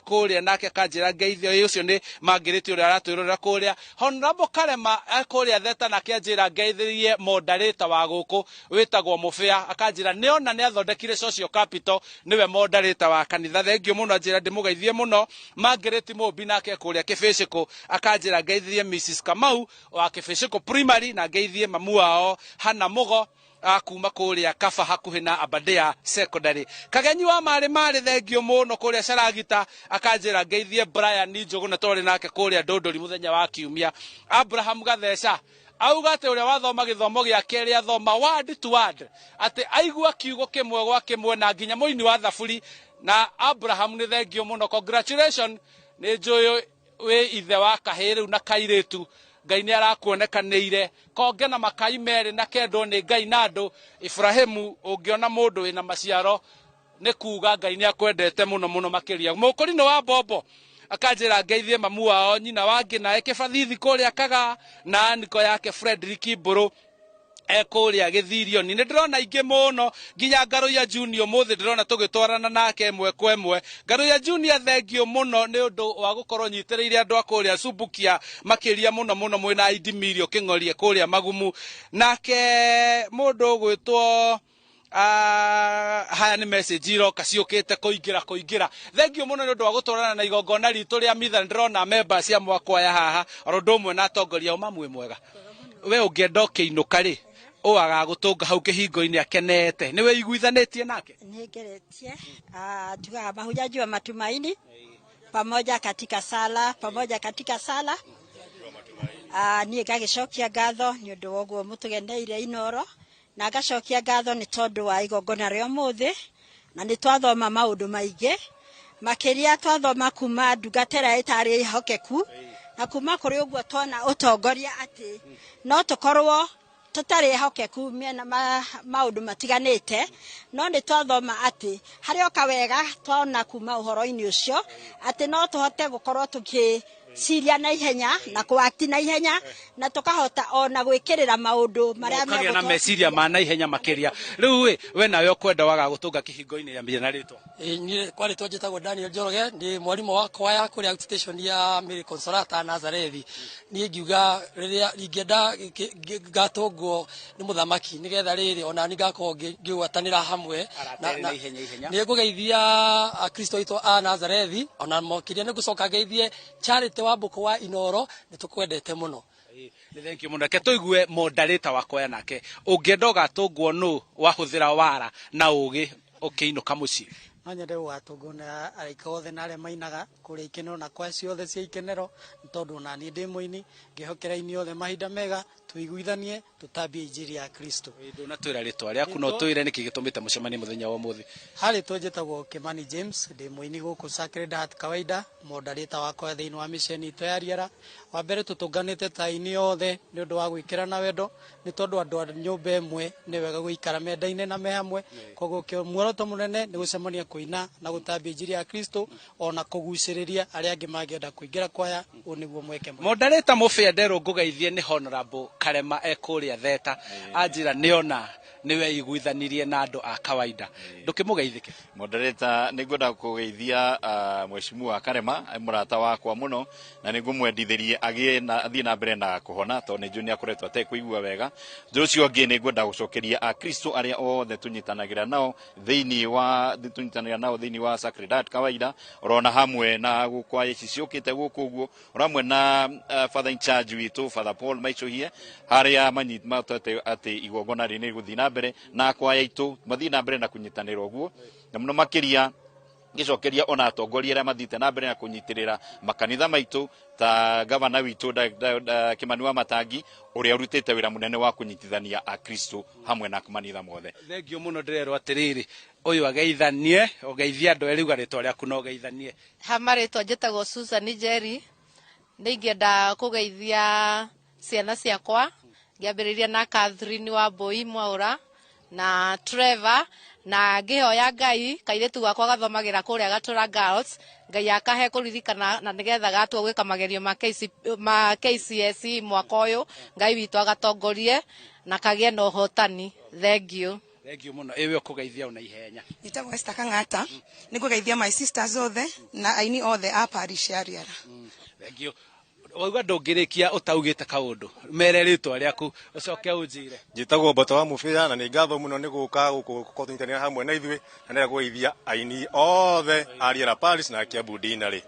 kuria nake akanjira ngeithie ucio ni Margaret uria aratwirora kuria. Honorable Karema kuria Theta nake anjira ngeithirie moderator wa guku witagwo Mufia akanjira niona ni athondekire social capital niwe moderator wa kanitha. Thengio muno anjira ndimugeithie muno. Margaret Mobi nake kuria Kibishiko akanjira ngeithie Mrs Kamau wa Kibishiko primary na ngeithie mamu wao Hana Mugo akuma kuria Kaba hakuhi na Abadea secondary. Kagenyi wa mari thengio muno kuria Saragita akanjira ngeithie Brian Njogu na tori nake kuria Ndondori muthenya wa Kiumia. Abraham Gatheca auga ati uria wathoma githomo gia keri athoma word to word ati aigua kiugo kimwe gwa kimwe na nginya muini wa thaburi. Na Abraham ni thengio muno, congratulations ni njuyu wi ithe wa kahiru na kairitu. Ngai ni arakuonekanĩire konge na makai meri na kendo ni Ngai na andu. Ibrahimu ungiona mundu wina maciaro ni kuga Ngai ni akwendete muno makiria. Mukurino wa Bombo akanjira ngeithie mamu wao nyina wangi na Kibathithi kuria Kaga na niko yake Frederick Mburu ekuria Githirio. Ni ndirona ingi muno nginya Ngaruya Junior muthi ndirona tugitwarana nake emwe kwa emwe. Ngaruya Junior thengio muno ni undu wa gukorwo nyitiriire andu akuria Subukia makiria muno mwina Idimirio King'orie kuria Magumu. Nake mundu gwitwo haya ni message iroka ciukite kuingira. Thengio muno ni undu wa gutwarana na igongona ritu ria mitha. Ndirona members cia mwakwaya haha oro ndumwe na atongoria umamwe mwega. We ungienda ukiinuka ri agagutunga hau kihingo-ini akenete niwe iguithanitie nake nigeretie tuga mahujaji wa matumaini pamoja katika sala ni gagicokia ngatho ni undu wa guo mutugeneire Inoro na gacokia ngatho ni tondu wa igongona rio muthi na ni twathoma maundu maingi makiria twathoma kuma ndugatera itari hokeku na kuma kuri uguo twona utongoria ati no tukorwo tutari hokeku miena maundu matiganite no ni twathoma ati hari oka wega twona kuma uhoro-ini ucio ati no tuhote gukorwo siria na ihenya na kuakti na ihenya na tukahota ona gwikirira maundu maria mego na mesiria ma na ihenya makiria. Riu we nawe ukwenda waga gutunga kihingo-ini ya mbia rito ni kwari twajitagwo Daniel Njoroge ndi mwarimu wa kwaya kuri outstation ya Mary Consolata Nazareth. Ni ngiuga riria ingenda gatungwo ni muthamaki nigetha riri ona ni ngako ngigwatanira hamwe na ihenya ni ngugeithia Kristo itu a Nazareth ona mokiria ni gucoka ngeithie Charity wa Mbuku wa Inoro ni tukwendete muno. Thank you muno. Ke tuigue moderator wa kwaya nake ungienda ugatungwo nu wahuthira wara na ugi ukiinuka mucii anyende watungwo na araika othe na aria mainaga kuri ikenero na kwaya ciothe cia ikenero tondu na ni ndi muini ngihokera ini othe mahinda mega tuiguithanie tutambie injiri ya Kristo. Ndona twira ritwa riaku no twire niki gitumite mucemani muthenya wa muthi. Hari twenjetagwo Kimani James ndi muini guku Sacred Heart kawaida moderator wa kwaya thiini wa mission ito ya Riera. Wa mbere tutunganite ta ini othe ni undu wa gwikira na wendo ni tondu andu a nyumba emwe ni wega guikara menda-ini na me hamwe koguo muoroto munene ni gucemania kuina na gutambia injiri ya Kristo ona kuguciriria aria angi mangienda kuingira kwaya uniguo mweke Moderator Mufenderũ ngugeithie ni Honorable Karema ekuria theta anjira niona niwe iguithanirie na andu a kawaida ndukimugeithike. Moderator ningwenda kugeithia mheshimiwa Karema murata wakwa muno na ningumwendithirie agie na athie na mbere na kuhona to ni junior akoretwo atekwigua wega njucio ngi ningwenda gucokeria a Kristo aria othe tunyitanagira nao thiini wa Sacred Heart kawaida orona hamwe na gukwa ici ciukite guku guo oramwe na father in charge witu Father Paul Maichohie haria manyitmatete ati igongona ri ni guthina mbere na kwa yaitu mathii na mbere na kunyitanira guo na muno makiria gicokeria ona atongoria aria mathite na mbere na kunyitirira makanitha maitu ta gavana witu Kimani wa Matangi uria urutite wira munene wa kunyitithania a Kristo hamwe na kumanitha mothe. Thengio muno ndirerwo atiriri uyu ageithanie ugeithia andu eriuga ritwa riaku no geithanie. Hamaritwa njitagwo Susan Jerry ningienda kugeithia ciana ciakwa ngiambiriria na Catherine wa Boi Mwaura na Trevor na ngihoya Ngai kairetu gwakwa gathomagira kuria Gatura Girls Ngai akahe kuririkana na nigetha gatwa gwika magerio ma KCSE mwaka uyu Ngai witu agatongorie na kagie no hotani. Thank you. Thank you muno ewe kugeithia una ihenya. Nitagwo Esther Kang'ata nigugeithia my sisters othe na aini othe a parish area. Thank you. Wauga ndungirikia utaugite kaundu mere ritwa riaku ucoke unjire. Njitagwo Mboto wa Mufia na ni ngatho muno ni guka guko tunyitanira hamwe na ithui na nira guithia aini othe ariera Paris na Kiambu Dinari.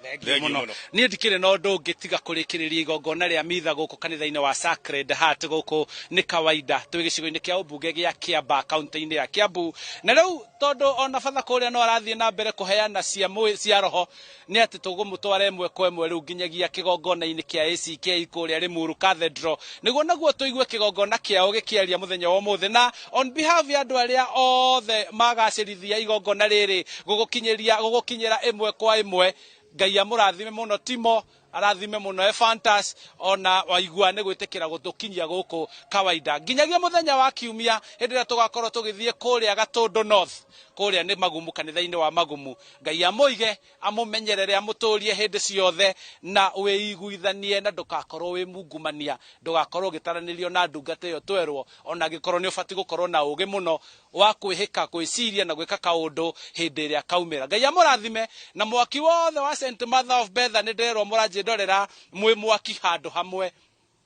Ni ndikire no ndungitiga kurikiriria igongona ria mitha guku kanitha-ini wa Sacred Heart guku ni kawaida twi gicigo-ini kia ubunge gia Kiamba kaunti-ini ya Kiambu na riu tondu ona fatha kuria no arathie na mbere kuheana cia roho ni ati tugumutwara emwe kwa emwe riu nginyagia kigongona-ini kia ACK kuria Limuru Cathedral niguo naguo tuigue kigongona kiao gikiaria muthenya wa muthi na on behalf ya andu aria othe magacirithia igongona riri gugukinyira emwe kwa emwe Ngai amurathime muno Timo arathime muno Efantas ona waigua ni gwitikira gutukinyia guku kawaida nginyagia muthenya wa kiumia hindi ria tugakorwo tugithie kuria Gatundu North kuria ni Magumu kanitha-ini wa Magumu Ngai amuige amumenyerere amuturie hindi ciothe na wiiguithanie na ndugakorwo wi mungumania ndugakorwo gitaranirio na ndungata iyo twerwo ona gikorwo ni ubati gukorwo na ugi muno wa kwihika kwiciria na gwika kaundu hindi ria kaumira Ngai amurathime na mwaki wothe wa St Mother of Bethany ndirerwo muraje ndorera mwi mwaki handu hamwe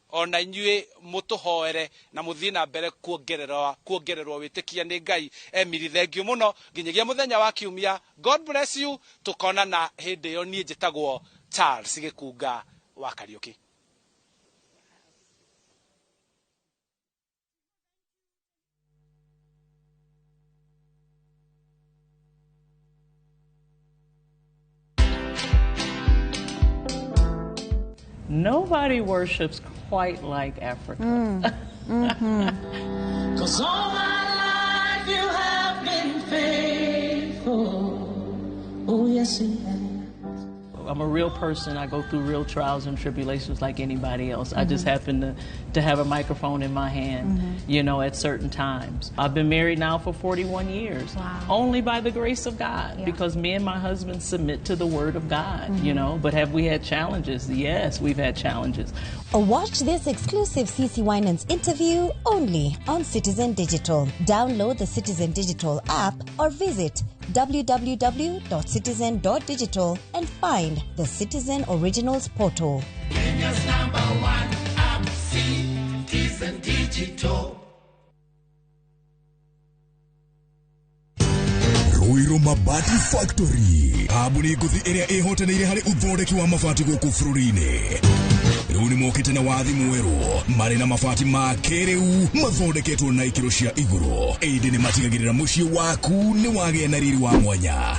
ona inyue mutuhoere na muthii na mbere kuongererwa witikia ni Ngai Emily thengio muno nginyagia muthenya wa kiumia God bless you tukona na hindi yo nie njitagwo Charles Gikunga wa Kariuki. Nobody worships quite like Africa. Cause all my life you have been faithful. Oh yes you have. I'm a real person. I go through real trials and tribulations like anybody else. I just happen to have a microphone in my hand, you know, at certain times. I've been married now for 41 years. Wow. Only by the grace of God, because me and my husband submit to the word of God, you know. But have we had challenges? Yes, we've had challenges. Watch this exclusive CeCe Winans interview only on Citizen Digital. Download the Citizen Digital app or visit www.citizen.digital and find the Citizen Originals portal. Kenya's #1 app, Citizen Digital. Ruiru Mabati Factory. Abuni nguthi iria ihotanire hari uthondeki wa mabati guku bururi-ini. Riu ni mokite na wathi mweru mari na mabati ma kiriu mathondeketwo na ikiro cia iguru. Indi ni matigagirira mucii waku ni wagia na riri wa mwanya.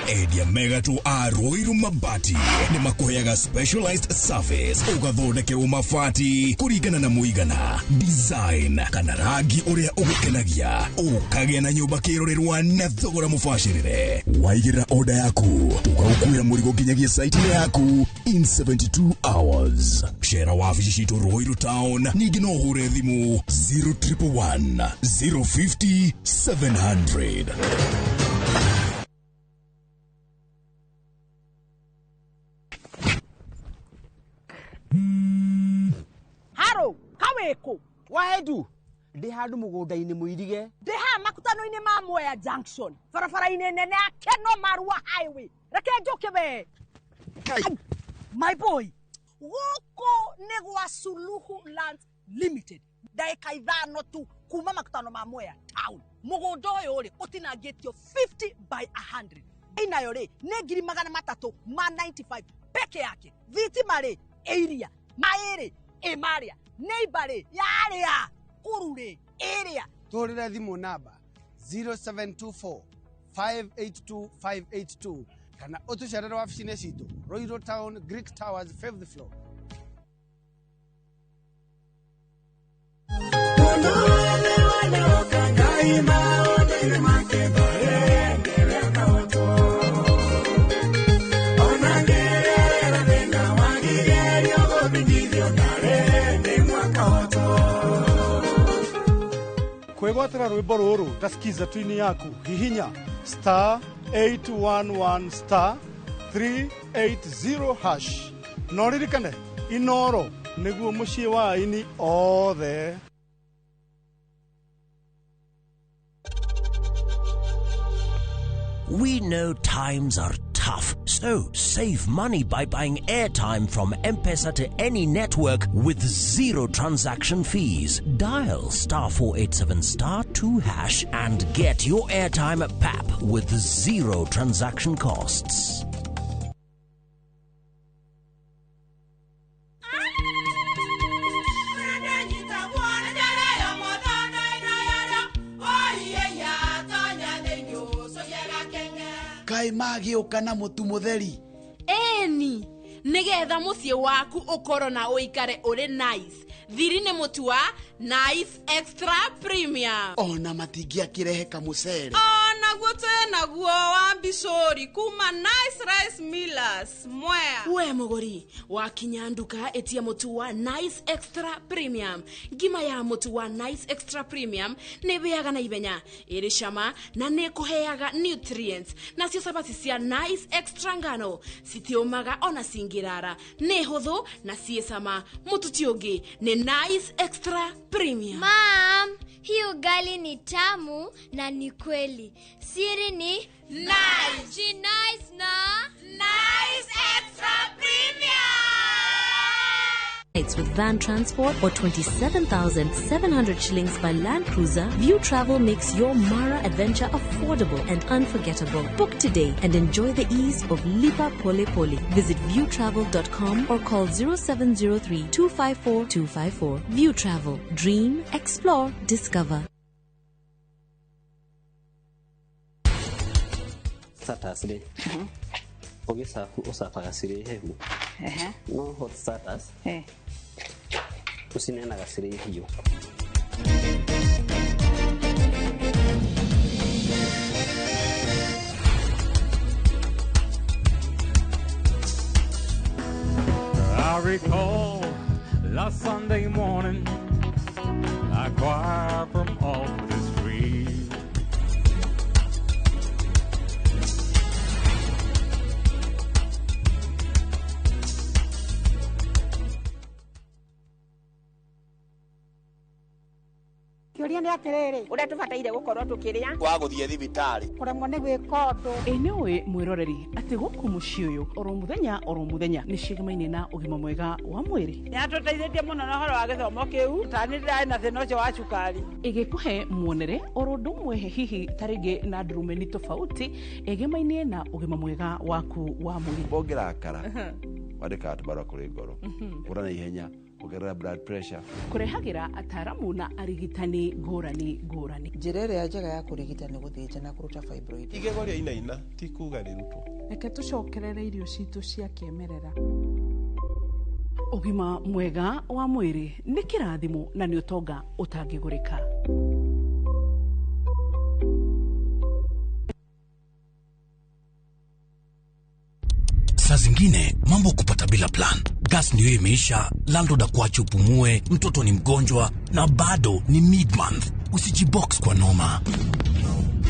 Endia Megato a Ruiru Mabati ni makuheaga specialized service ugathondekerwo mabati kuringana na muigana, design kana rangi uria ugukenagia, ukagia na nyumba kirorerwa na thogora mubashirire. Waigirira order yaku ugakuira murigo nginyagia site yaku in 72 hours. Share wabici citu Ruiru Town ningi no hure thimu 0111 050 700. Waedu ndi handu mugunda-ini muirige ndi ha makutano-ini ma Mwea Junction barabara-ini nene ya Keno Marua Highway reke njoke be my boy guko ni gwa Suluhu Land Limited daika ithano tu kuma makutano ma Mwea town mugunda uyu ri utinangitio 50 by 100 inayo ri ni 395 peke yake thitima ri area mairi emaria neighbor ri yaria kurure area torira thimu namba 0724 582 582 kana utucerera wabici-ini citu Royal Town Greek Towers 5th floor. Kwegwatira rwimbo ruru tasikiza twini yaku hihinya *811 *380# noririkane inoro niguo mucii wa aini othe. We know times are tough, so save money by buying airtime from M-Pesa to any network with zero transaction fees. Dial *487*2# and get your airtime PAP with zero transaction costs. Kai magiuka na mutu mutheri eni nigetha mucii waku ukoro na uikare uri nice thiri ni mutu wa Nice Extra Premium ona matingiakirehe kamucere naguo naguo wa Bicori kuma Nice Rice Millers Mwea. We muguri wakinya nduka etia mutu wa Nice Extra Premium. Ngima ya mutu wa Nice Extra Premium ne beaga na ibenya iri shama na ne kuheaga nutrients na cio sabati cia Nice Extra ngano citiomaga ona singirara ne huthu na ciesama mutu tiongi ne Nice Extra Premium. Mom, hii ugali ni tamu na ni kweli. Siri ni Nice. Ji nice na Nice Extra Premium. It's with van transport or 27,700 shillings by Land Cruiser. View Travel makes your Mara adventure affordable and unforgettable. Book today and enjoy the ease of Lipa Pole Pole. Visit viewtravel.com or call 0703 254 254. View Travel. Dream, explore, discover. Starters usafaga siri hehu no hot starters usinena gasiri hiyo I recall last Sunday morning a choir from off the street Kioria ni atiriri uria tubataire gukorwo tukiria wa guthie thibitari kuremwo ni gwikondo Enewe mwiroreri ati guku mucii uyu oro muthenya ni cigamaine na ugima mwega wa mwiri ni atuteithetie muno na horo wa githomo kiu tani ndai na thina ucio wa cukari igikuhe muonere oro ndumwe hihi taringi na ndurumeni tofauti egemaine na ugima mwega waku wa mwiri bongerakara wadika tubara kuri ngoro urana ihenya kugerera blood pressure kurehagira ataramu na arigitani ngurani njira ĩrĩa njega ya kurigita ni guthinja na kuruta fibroid igego ria inaina ti kuga rirutwo reke tucokerere irio citu cia kiemerera ugima mwega wa mwiri ni kirathimo na ni utonga utangigurika. Saa zingine mambo kupata bila plan. Gas ndio imeisha, landlord akuache upumue, mtoto ni mgonjwa na bado ni mid-month. Usijibox kwa noma.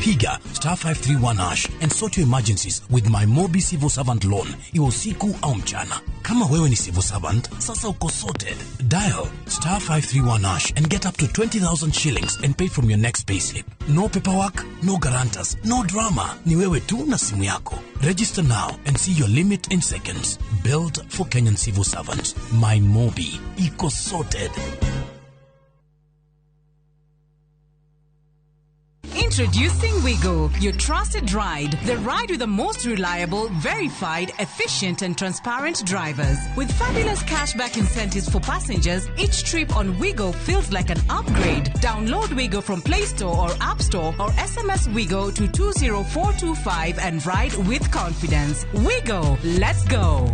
Piga *531# and sort your emergencies with my Mobi Civil Servant Loan. Iwe usiku au mchana. Kama wewe ni civil servant, sasa uko sorted. Dial *531# and get up to 20,000 shillings and pay from your next payslip. No paperwork, no guarantors, no drama. Ni wewe tu na simu yako. Register now and see your limit in seconds. Built for Kenyan civil servants. My Mobi. Iko sorted. Introducing Wigo, your trusted ride. The ride with the most reliable, verified, efficient and transparent drivers. With fabulous cashback incentives for passengers, each trip on Wigo feels like an upgrade. Download Wigo from Play Store or App Store or SMS Wigo to 20425 and ride with confidence. Wigo, let's go.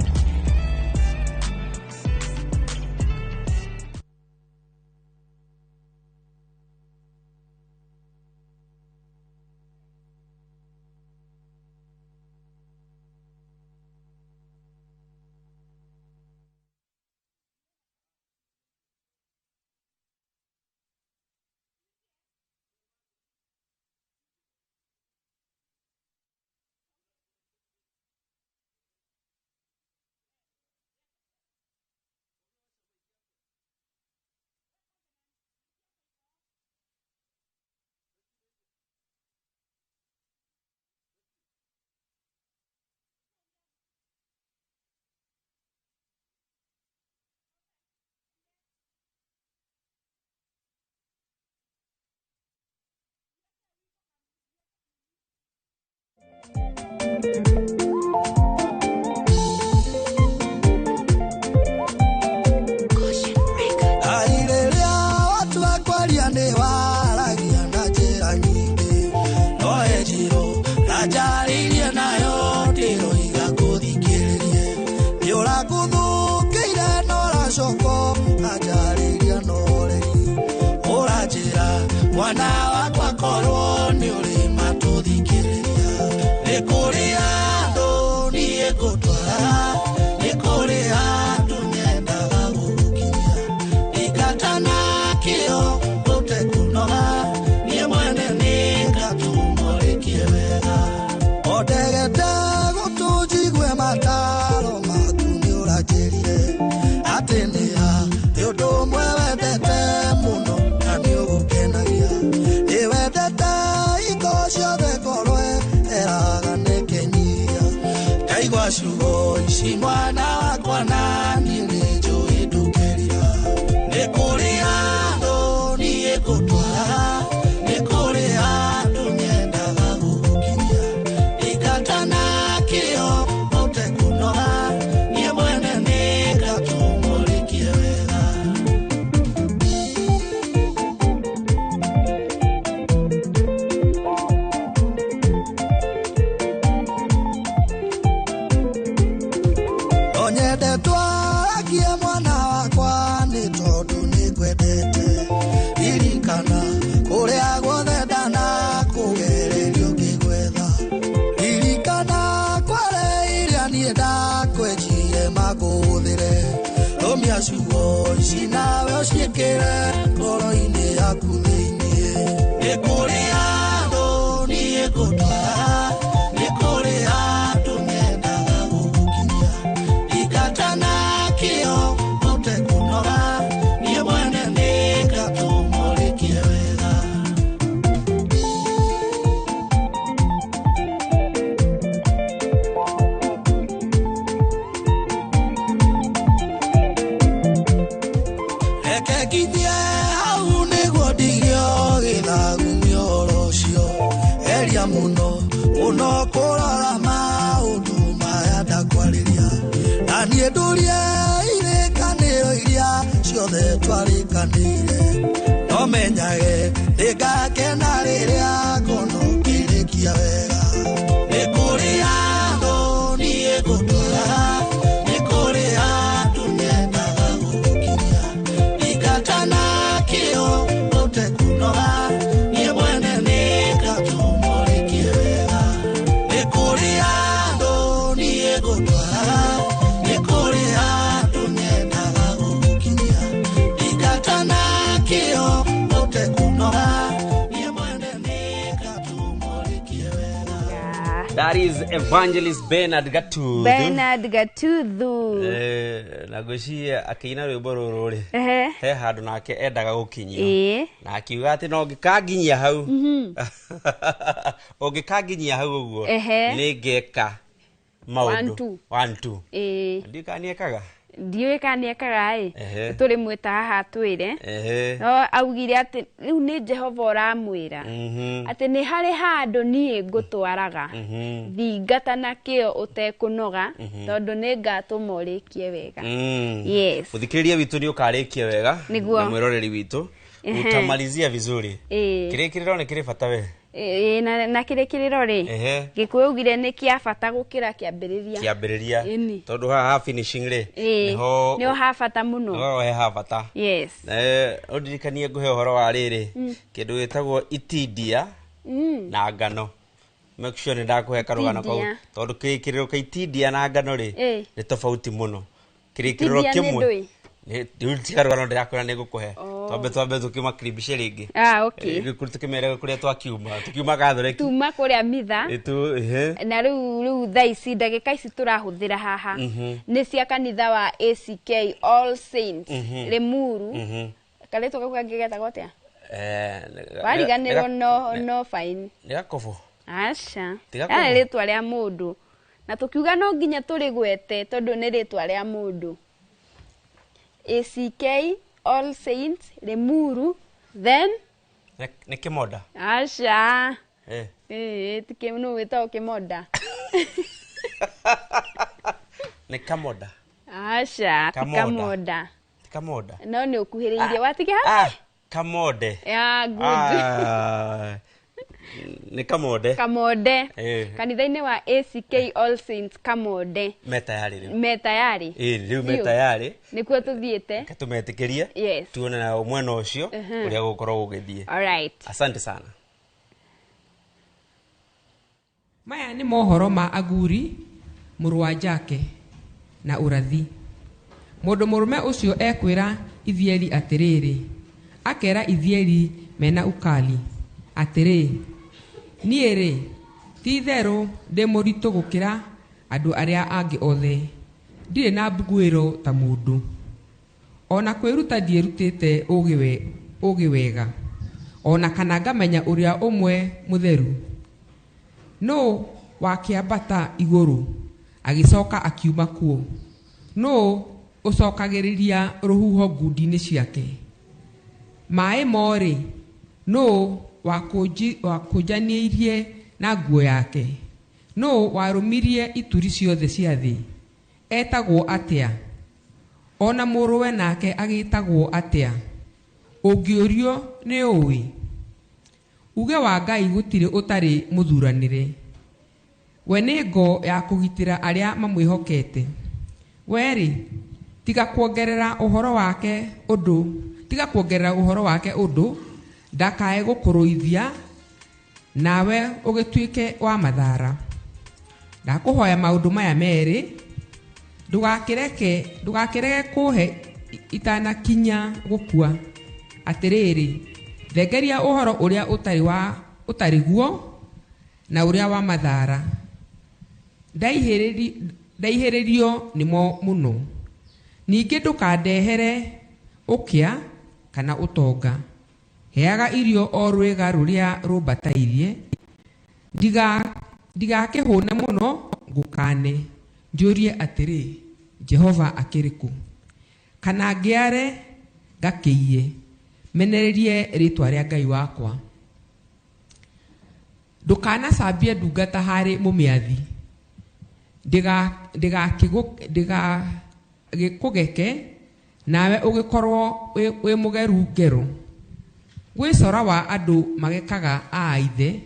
Mwana wakwa korwo ni urima tuthikiriria ni kuri andu nie gutwara ni kuri andu nyendaga gukinya ikatana kio gute kunoga nie mwene ni katumurikie wega odegete gutujigwe mataro maku ni urajirire atinia yundu mwe wendete muno na ni ugukenagia Kaigwashugo ici mwana wakwa na niĩ njũĩ ndũkerira nĩ kũrĩ andũ niĩ ngũtwara nĩ kũrĩ andũ nyendaga gũgũkinyia ikatana kĩo ũte kũnoga niĩ mwene nĩ ngatũmũrĩkie wega mwana wakwa nĩ tondũ nĩ ngwendete ririkana kũrĩa guothe ndanakũgererio ngĩgwetha ririkana kwareire niĩ ndakwenjire makũhũthĩre rũmia ciugo ici nawe ũciĩkĩre ngoro-inĩ yaku thĩiniĩ nĩ kũrĩ andũ niĩ ngũtwara nĩ kũrĩ andũ nyendaga gũgũkinyia ikatana kĩo ũte kũnoga niĩ mwene nĩ ngatũmũrĩkie wega reke nginyie hau nĩguo ndigio gĩthagumio rũciũ eria mũno mũno kũrora maũndũ maya ndakwarĩria na niĩ ndũrie irĩkanĩro iria ciothe twarĩkanĩire no menyage ndĩngakena rĩrĩa ngono ngĩrĩkia wega nĩ kũrĩ andũ niĩ ngũtwara nĩ kũrĩ andũ nyendaga gũgũkinyia ikatana kĩo ũte kũnoga niĩ mwene nĩ ngatũmũrĩkie wega nĩ kũrĩ andũ niĩ ngũtwara nĩ kũrĩ andũ nyendaga gũgũkinyia ikatana kĩo ũte kũnoga That is Evangelist Bernard Gatuthu. Bernard Gatuthu. Nagushia akina rwimbo ruru ri. He handu nake endaga gukinyia. Na akiuga ati no ngikaginyia hau. Ongikaginyia hau uguo. Ni ngeka maundu. 1 2. Ndikaniekaga. Ndiwe kaniekaga turi mwita haha twire no augire ati riu ni Jehova uramwira ati ni hari handu nie ngutwaraga thingata na kio utekunoga tondu ni ngatumurikie wega. Yes, uthikiriria witu ni ukarikie wega na mwiroreri witu utamalizia vizuri. Kirekiriro ni kiri bata we na kirekiriro ri gikuugire ni kia bata gukira kiambiriria tondu ha finishing ri niho ha bata muno ha bata. Yes, udirikanie nguhe uhoro wa riri kindu witagwo itidia na ngano. Make sure ni ndakuhe karugano kau tondu kirikiriro ka itidia na ngano ri ni tofauti muno. Kirikiriro kimwe ni tikarugano ndirakwira ni gukuhe twambe tukimakribishe ringi. Okay, tukimere kuria tukiuma gathore tuma kuria mitha na riu thaici ndagika ici turahuthira haha ni cia kanitha wa ACK All Saints Limuru. Kale tukagegeta gotea wariganirwo no fine ni gakobo asha ya ritwa ria mundu na tukiuga no nginya turigwete tondu ni ritwa ria mundu. ACK All Saints Limuru then ni Kimoda asha tikemno weta Kimoda ni Kamoda asha Kamoda no ni ukuhiririe watike ha Kamode good ni Kamode kanitha-ini wa ACK All Saints Kamode metayari riu metayari nikuo tuthiete katumetikirie tuone na mwena ucio uria gukorwo ugithie. Alright, asante sana. Maya ni mohoro ma Aguri muru wa Jake na Urathi. Mundu murume ucio ekwira Ithieli atiriri, akera Ithieli mena ukali atiri, niere ti theru de muritu gukira andu aria angi othe, ndire na mbuguiro ta mundu, ona kwiruta ndierutite ugi wega, ona kana ngamenya uria umwe mutheru. No wakiambata iguru agicoka akiuma kuo, no ucokagiriria ruhuho ngundi-ini ciake. Mai mori no wakujaniirie na nguo yake, no warumirie ituri ciothe cia thi. Etagwo atia? Ona muruwe nake agitagwo atia? Ungiurio ni uwi? Uge wa Ngai gutire utari muthuranire. We ni ngo ya kugitira aria mamwihokete. Weri tiga kuongerera uhoro wake undu ndakae gukuruithia nawe ugituike wa mathara. Ndakuhoya maundu maya meri, ndugakireke kuhe itanakinya gukua. Atiriri, thegeria uhoro uria utariguo na uria wa mathara. Ndaihiririo nimo muno. Ningi ndukandehere ukia kana utonga. Heaga irio o rwega ruria rumbatairie. Ndigakihune muno ngukane. Njurie atiri, Jehova akiriku? Kana ngiare ngakiie menererie ritwa ria Ngai wakwa. Ndukana cambia ndungata hari mumiathi. Gikugeke nawe ugikorwo wi mugeru ngero. Gwicora wa andu magekaga a ithe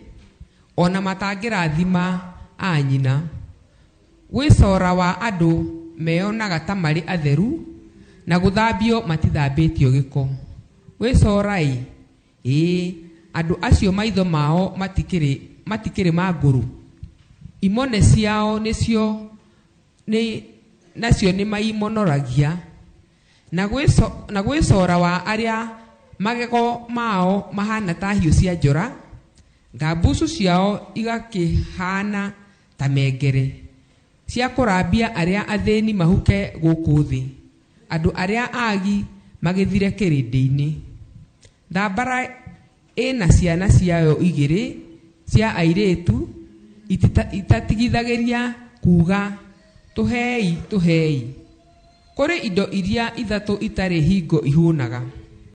ona matangirathima a nyina. Gwicora wa andu meyonaga ta mari atheru na guthambio matithambitio giko. Wicorai andu acio maitho mao matikiri maguru. Imone ciao nacio ni maimonoragia. Na gwicora wa aria magego mao mahana ta hiu cia njora. Ngambucu ciao igakihana ta mengere cia kũrambia arĩa athĩni mahuke gũkũ thĩ, andũ arĩa agi magĩthire kĩrĩndĩ-inĩ. Thambara ĩna ciana ciayo 2 cia airĩtu itatigithagĩria kuga tuhei. Kũrĩ indo iria 3 itarĩ hingo ihũnaga.